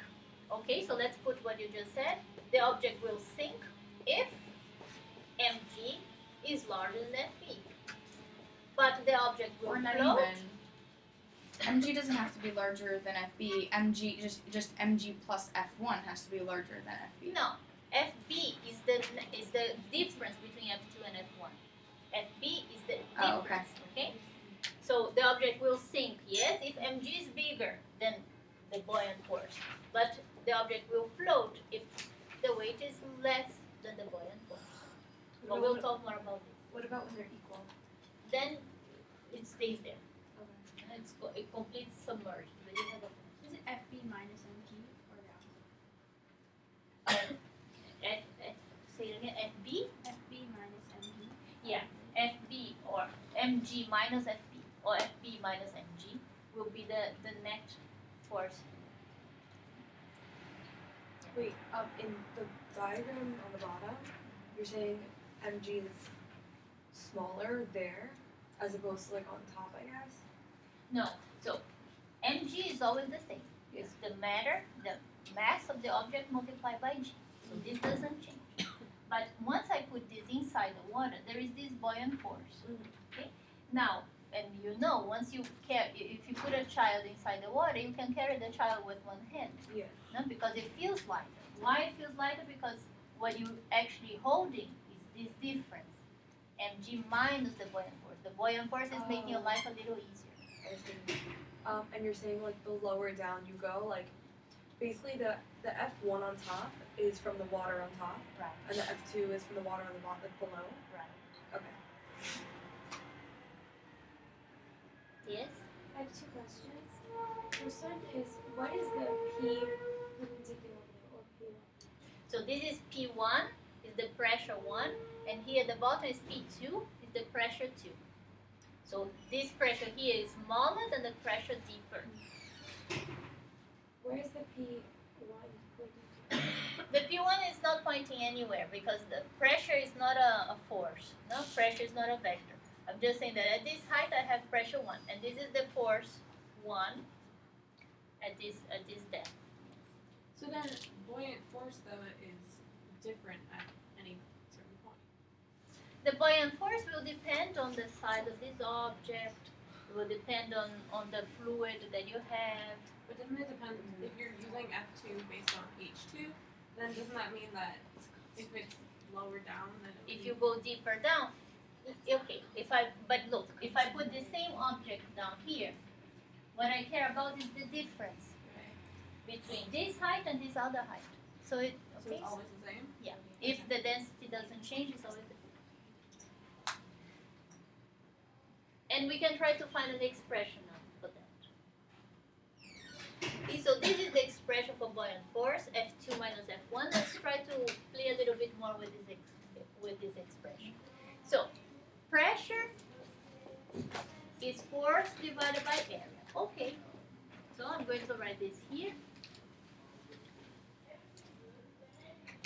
Okay, so let's put what you just said. The object will sink if mg is larger than FB. But the object will Or not float. even. Mg doesn't have to be larger than FB. Mg just mg plus F1 has to be larger than FB. No, FB is the difference between F2 and F1. FB is the difference. Oh, okay. Okay. So the object will sink, yes, if mg is bigger than the buoyant force, but the object will float if the weight is less than the buoyant force. But we'll talk more about this. What about when they're equal? Then it stays there. Okay. It completes submerged. Then you have a Is it FB minus MG or the opposite? say it again, FB, FB minus MG. FB or mg minus FB or FB minus mg will be the net force. Wait, in the diagram on the bottom, you're saying mg is smaller there, as opposed to like on top, I guess? No, so mg is always the same. It's the matter, the mass of the object multiplied by g. So this doesn't change. But once I put this inside the water, there is this buoyant force. Okay. Now, and you know, once you if you put a child inside the water, you can carry the child with one hand. Yeah. No? Because it feels lighter. Why it feels lighter? Because what you're actually holding is this difference, mg minus the buoyant force. The buoyant force is making your life a little easier. I see. And you're saying like the lower down you go, like basically the F1 on top is from the water on top, Right. and the F2 is from the water on the bottom, like below. Right. Okay. Yes. I have two questions. First one is, what is the P perpendicular or P1? So this is P1, is the pressure 1, and here at the bottom is P2, is the pressure 2. So this pressure here is smaller than the pressure deeper. Where is the P1 pointing? The P1 is not pointing anywhere because the pressure is not a force. No, pressure is not a vector. I'm just saying that at this height I have pressure 1, and this is the force 1 at this depth. So then, buoyant force though is different at any certain point. The buoyant force will depend on the size of this object. It will depend on the fluid that you have. But doesn't it depend if you're using F2 based on H2? Then doesn't that mean that if it's lower down, then it would If you go deeper down, okay. But look, if I put the same object down here, What I care about is the difference between this height and this other height. So it So it's always the same? yeah. If the density doesn't change, it's always the same. And we can try to find an expression now for that. Okay, so this is the expression for buoyant force, F2 minus F1. Let's try to play a little bit more with this expression. So pressure is force divided by area. Okay, so I'm going to write this here.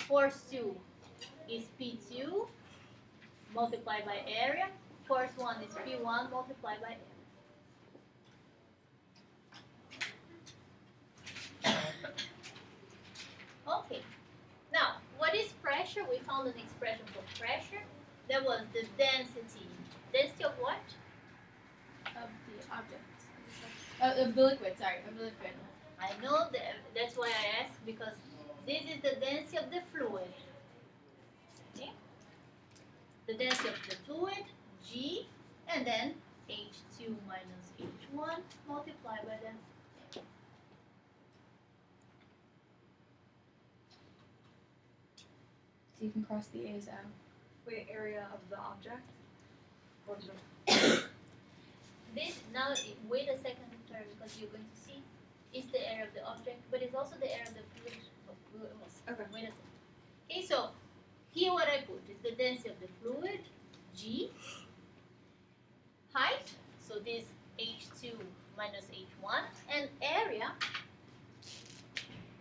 Force 2 is P2 multiplied by area. Force 1 is P1 multiplied by area. Okay, now what is pressure? We found an expression for pressure. That was the density. Density of what? Of the object. Of the liquid, sorry, of the liquid. I know that, that's why I asked, because this is the density of the fluid. Okay? The density of the fluid, G, and then H2 minus H1 multiplied by the. So you can cross the A's out. Wait, area of the object? Or the This, now, wait a second, Victoria, because you're going to see, it's the area of the object, but it's also the area of the fluid. Okay. Wait a second. Okay, so here what I put is the density of the fluid, G, height, so this H2 minus H1, and area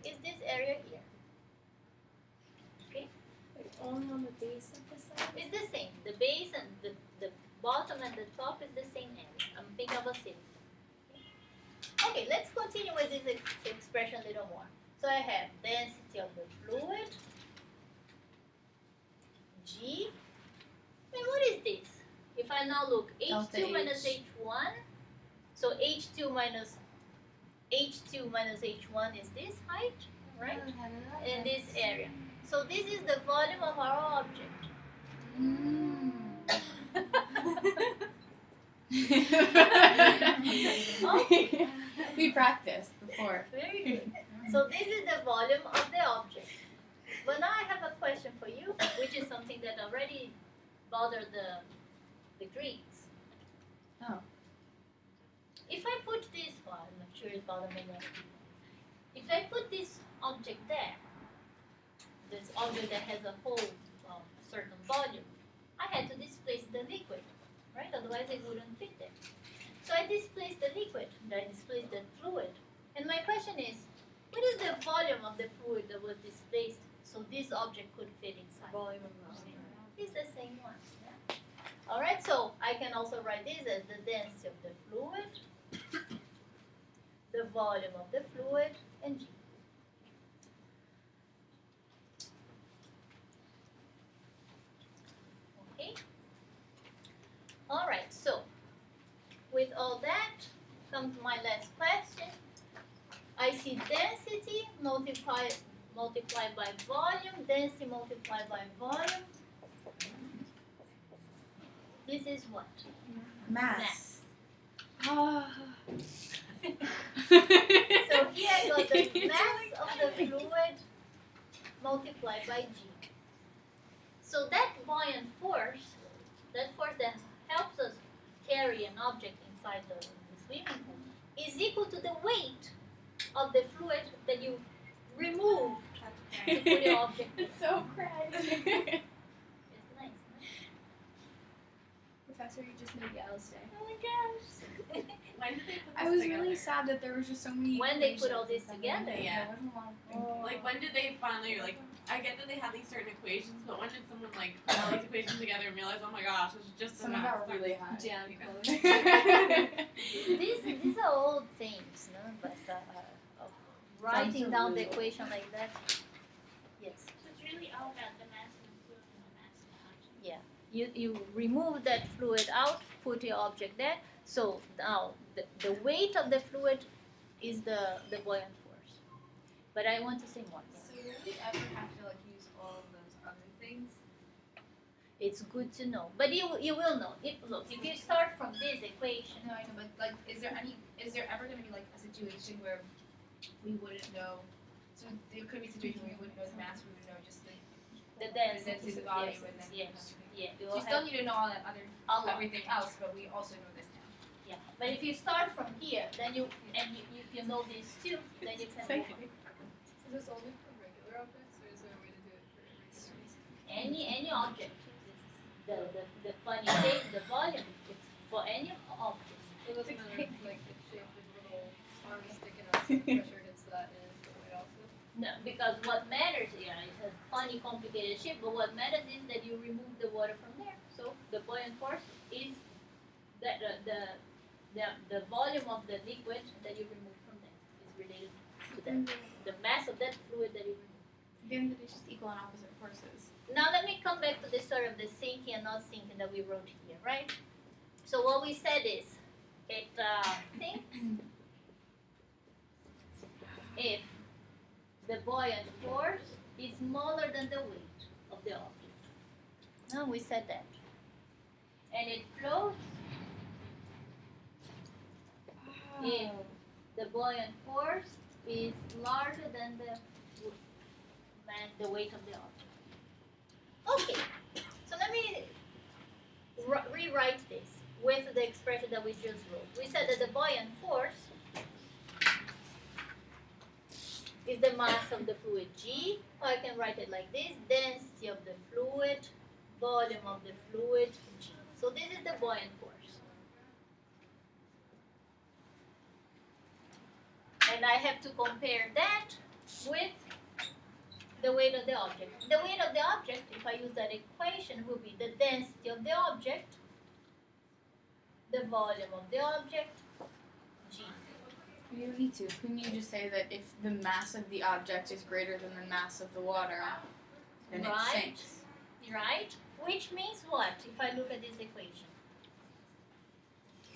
is this area here. Okay? Like only on the base of the side? It's the same. The base and the bottom and the top is the same area. I'm thinking of a city. Okay, let's continue with this expression a little more. So I have density of the fluid, G, and what is this? If I now look, Delta H2 minus H. H1, so H2 minus H1 is this height, right? In this area. So this is the volume of our object. Okay. We practiced before. Very good. So this is the volume of the object. But now I have a question for you, which is something that already bothered the Greeks. Oh. If I put this, well, I'm not sure it bothered many other people. If I put this object there, this object that has a whole certain volume, I had to displace the liquid, right? Otherwise it wouldn't fit there. So I displaced the liquid, and I displaced the fluid. And my question is, what is the volume of the fluid that was displaced so this object could fit inside? volume of the object. It's the same one. Yeah? All right, so I can also write this as the density of the fluid, the volume of the fluid, and G. Okay. All right, so with all that comes my last question. I see density multiplied by volume, density multiplied by volume. This is what? Mass. So here I got the mass of the fluid multiplied by G. So that buoyant force, that force that helps us carry an object inside the swimming pool, is equal to the weight of the fluid that you removed to put your object in. It's so crazy. It's nice, huh? Professor, you just made Yellow's day. Oh my gosh. When did they put this I was together? really sad that there was just so many. When they put all this equations and together, then yeah. There wasn't a lot of thinking. Like, when did they finally, like, I get that they had these certain equations, but when did someone, like, put all these equations together and realize, oh my gosh, it's just Some a math? got really high. Giancoli. these are old things, no? But writing down the equation like that, yes. So it's really all about the mass of the fluid and the mass of the object. You remove that fluid out, put your object there. So now the weight of the fluid is the buoyant force. But I want to say more. So will we ever have to like use all of those other things? It's good to know, but you will know. If you start from this equation, No, I know, but like, is there ever going to be like a situation where we wouldn't know? So there could be a situation where we wouldn't know the mass, we would know just the density, the volume, and then yes. You So will you still have need to know all that other a lot. everything else, but we also know this now. Yeah, but if you start from here, then you know these two, then you can move on. Is this only for regular objects, or is there a way to do it for irregular? Any object. The funny thing, the volume, it's for any object. It doesn't matter if like it's shaped with little arms sticking out, so the pressure hits that and it's the way also. No, because what matters, it's a funny, complicated shape, but what matters is that you remove the water from there. So the buoyant force is that the volume of the liquid that you remove from there is related to that. The mass of that fluid that you remove. At the end of the day, it's just equal and opposite forces. Now let me come back to the story of the sinking and not sinking that we wrote here, right? So what we said is, it sinks if the buoyant force is smaller than the weight of the object. No, we said that. And it floats if the buoyant force is larger than the weight of the object. Okay, so let me rewrite this with the expression that we just wrote. We said that the buoyant force is the mass of the fluid G, or I can write it like this: density of the fluid, volume of the fluid G. So this is the buoyant force. And I have to compare that with the weight of the object. The weight of the object, if I use that equation, will be the density of the object, the volume of the object, G. You don't need to. Couldn't you just say that if the mass of the object is greater than the mass of the water, then it sinks? Right? Which means what, if I look at this equation?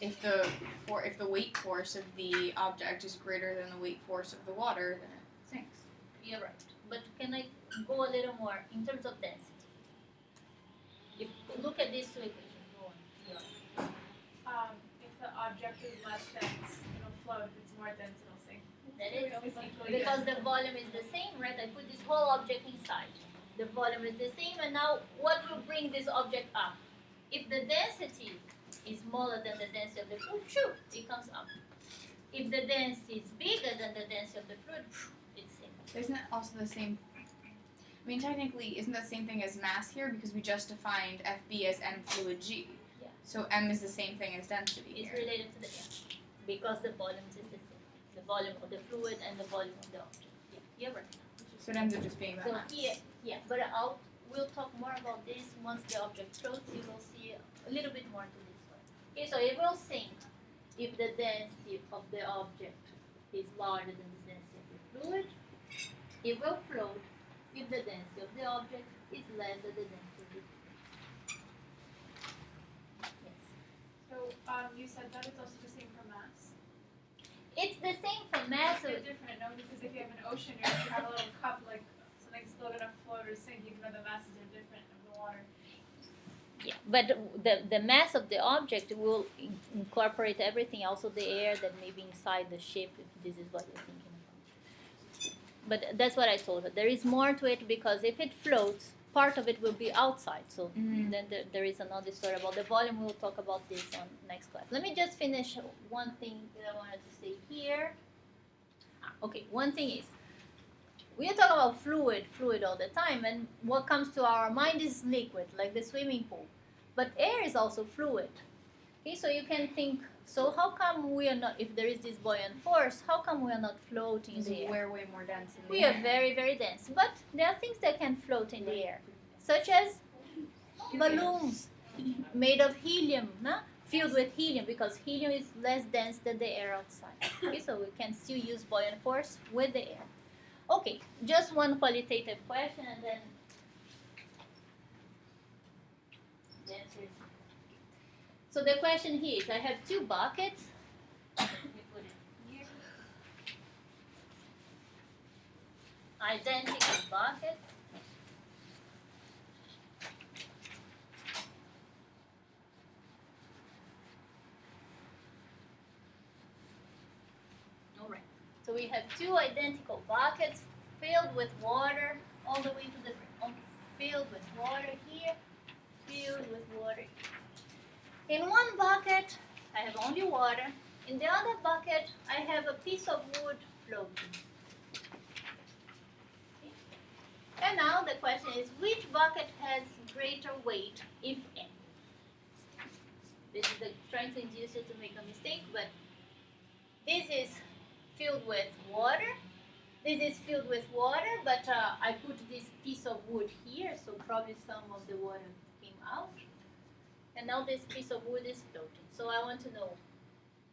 If the weight force of the object is greater than the weight force of the water, then it sinks. You're right. But can I go a little more in terms of density? If look at these two equations. Go on. Yeah. If the object is less dense, it'll float. If it's more dense, it'll sink. That is It's equally because dense. the volume is the same, right? I put this whole object inside. The volume is the same, and now what will bring this object up? If the density is smaller than the density of the fluid, it comes up. If the density is bigger than the density of the fluid, it sinks. Isn't that also the same? I mean, technically, isn't that the same thing as mass here? Because we just defined FB as M fluid G. Yeah. So M is the same thing as density It's here. related to the because the volume is the same. The volume of the fluid and the volume of the object. Yeah, you're right. So it ends up just being about So mass. here, but we'll talk more about this once the object floats. You will see a little bit more to this one. Okay, so it will sink if the density of the object is larger than the density of the fluid. It will float if the density of the object is less than the density of the fluid. Yes. So you said that it's also the same for mass. It's the same for mass. It's different, no? Because if you have an ocean, you have a little cup, like something's still gonna float or sink, even though the masses are different of the water. Yeah, but the mass of the object will incorporate everything, also the air that may be inside the ship, if this is what you're thinking about. But that's what I told her. There is more to it because if it floats, part of it will be outside. So then there is another story about the volume. We'll talk about this on next class. Let me just finish one thing that I wanted to say here. Okay, one thing is, we are talking about fluid all the time, and what comes to our mind is liquid, like the swimming pool. But air is also fluid. Okay, so you can think, so how come we are not, if there is this buoyant force, how come we are not floating in the air? We're way more dense in the We air. are very, very dense. But there are things that can float in the air, such as balloons made of helium, filled with helium, because helium is less dense than the air outside. Okay, so we can still use buoyant force with the air. Okay, just one qualitative question and then the answer is. So the question here is, I have two buckets. Let me put it here. Identical buckets. we have two identical buckets filled with water all the way to the brim. Okay. Filled with water here, filled with water here. In one bucket, I have only water. In the other bucket, I have a piece of wood floating. Okay. And now the question is, which bucket has greater weight, if any? This is trying to induce you to make a mistake, but this is filled with water. This is filled with water, but I put this piece of wood here, so probably some of the water came out. And now this piece of wood is floating. So I want to know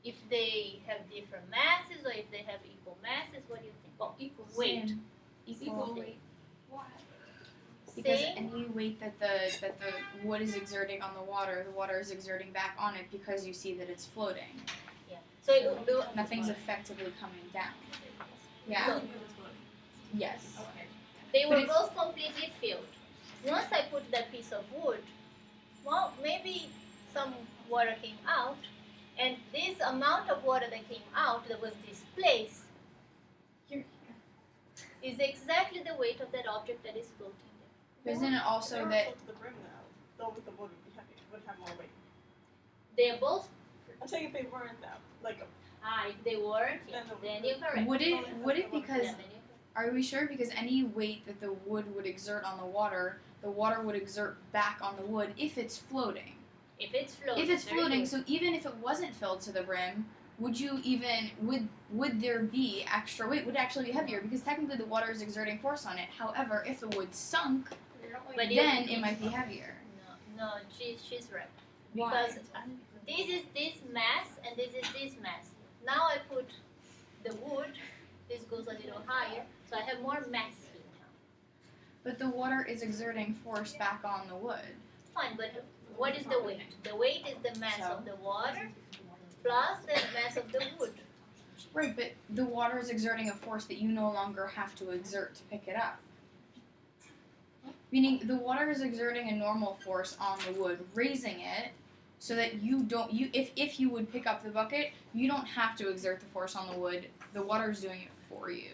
if they have different masses or if they have equal masses. What do you think? Oh, Equal weight. same. Equal weight. Why? Because Same. any weight that the wood is exerting on the water is exerting back on it because you see that it's floating. Yeah. So it will do. Nothing's effectively coming down. Yeah. Look, Yes. Okay. they But were if- both completely filled. Once I put that piece of wood, well, maybe some water came out, and this amount of water that came out that was displaced is exactly the weight of that object that is floating there. Isn't it also If they were that close to the brim now, though with the wood would be heavy, would have more weight. They are both. I'm saying if they weren't that, like, If they weren't, yeah, then you're correct. would it because Yeah, then you're correct. are we sure because any weight that the wood would exert on the water would exert back on the wood if it's floating. If it's floating. If it's very floating, good. so even if it wasn't filled to the brim, would there be extra weight? Would it actually be heavier? Because technically the water is exerting force on it. However, if the wood sunk, But then it might be heavier. No, she's right. Why? Because this is this mass and this is this mass. Now I put the wood, this goes a little higher, so I have more mass here now. But the water is exerting force back on the wood. Fine, but what is the weight? The weight is the mass So? of the water plus the mass of the wood. Right, but the water is exerting a force that you no longer have to exert to pick it up. Meaning the water is exerting a normal force on the wood, raising it so that if you would pick up the bucket, you don't have to exert the force on the wood. The water is doing it for you.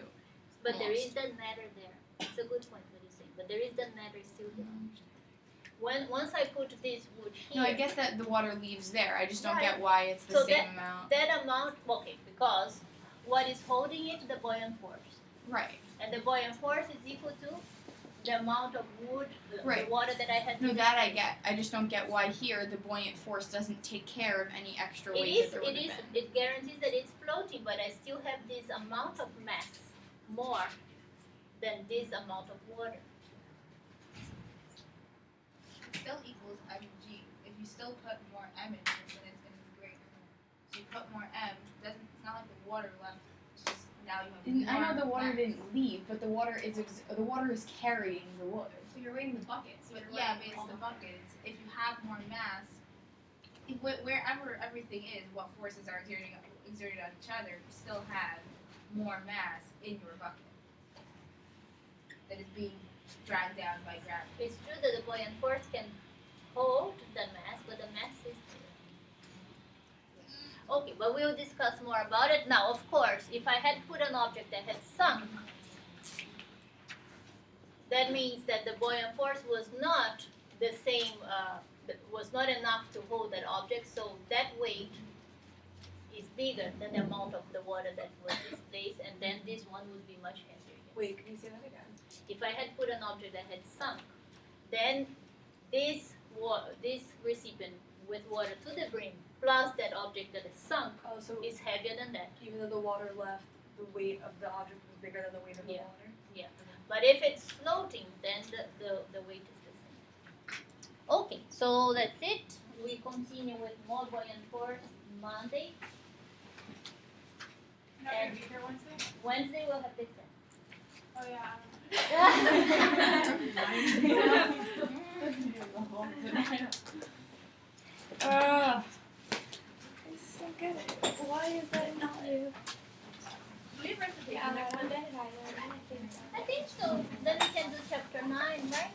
But there Almost. is that matter there. It's a good point what you're saying. But there is that matter still there. Once I put this wood here, No, I get that the water leaves there. I just don't Right. get why it's the So same amount. that amount, okay, because what is holding it? The buoyant force. Right. And the buoyant force is equal to the amount of wood, the Right. water that I had to No, that I displace. get. I just don't get why here the buoyant force doesn't take care of any extra It weight is, that there would it is, have been. it guarantees that it's floating, but I still have this amount of mass more than this amount of water. It still equals mg. If you still put more m in it, then it's going to be greater. So you put more m, it's not like the water left. It's just now you have more I know the water mass. didn't leave, but the water is carrying the wood. So you're weighing the bucket. So But you're yeah, weighing but all it's the buckets. If you have more mass, wherever everything is, what forces are exerted on each other, you still have more mass in your bucket that is being dragged down by gravity. It's true that the buoyant force can hold the mass, but the mass is there. Okay, but we'll discuss more about it. Now, of course, if I had put an object that had sunk, that means that the buoyant force was not the same, was not enough to hold that object, so that weight is bigger than the amount of the water that was displaced, and then this one would be much heavier. Wait, can you say that again? If I had put an object that had sunk, then this recipient with water to the brim plus that object that is sunk Oh, so is heavier than that. even though the water left, the weight of the object was bigger than the weight of the Yeah. water? But if it's floating, then the weight is the same. Okay, so that's it. We continue with more buoyant force Monday. You're not going to be here Wednesday? Wednesday we'll have this. Oh yeah. It's so good. Why is that not you? We have rest of the Yeah, next I Monday. bet I know. I think so. I think so. Then we can do chapter 9, right?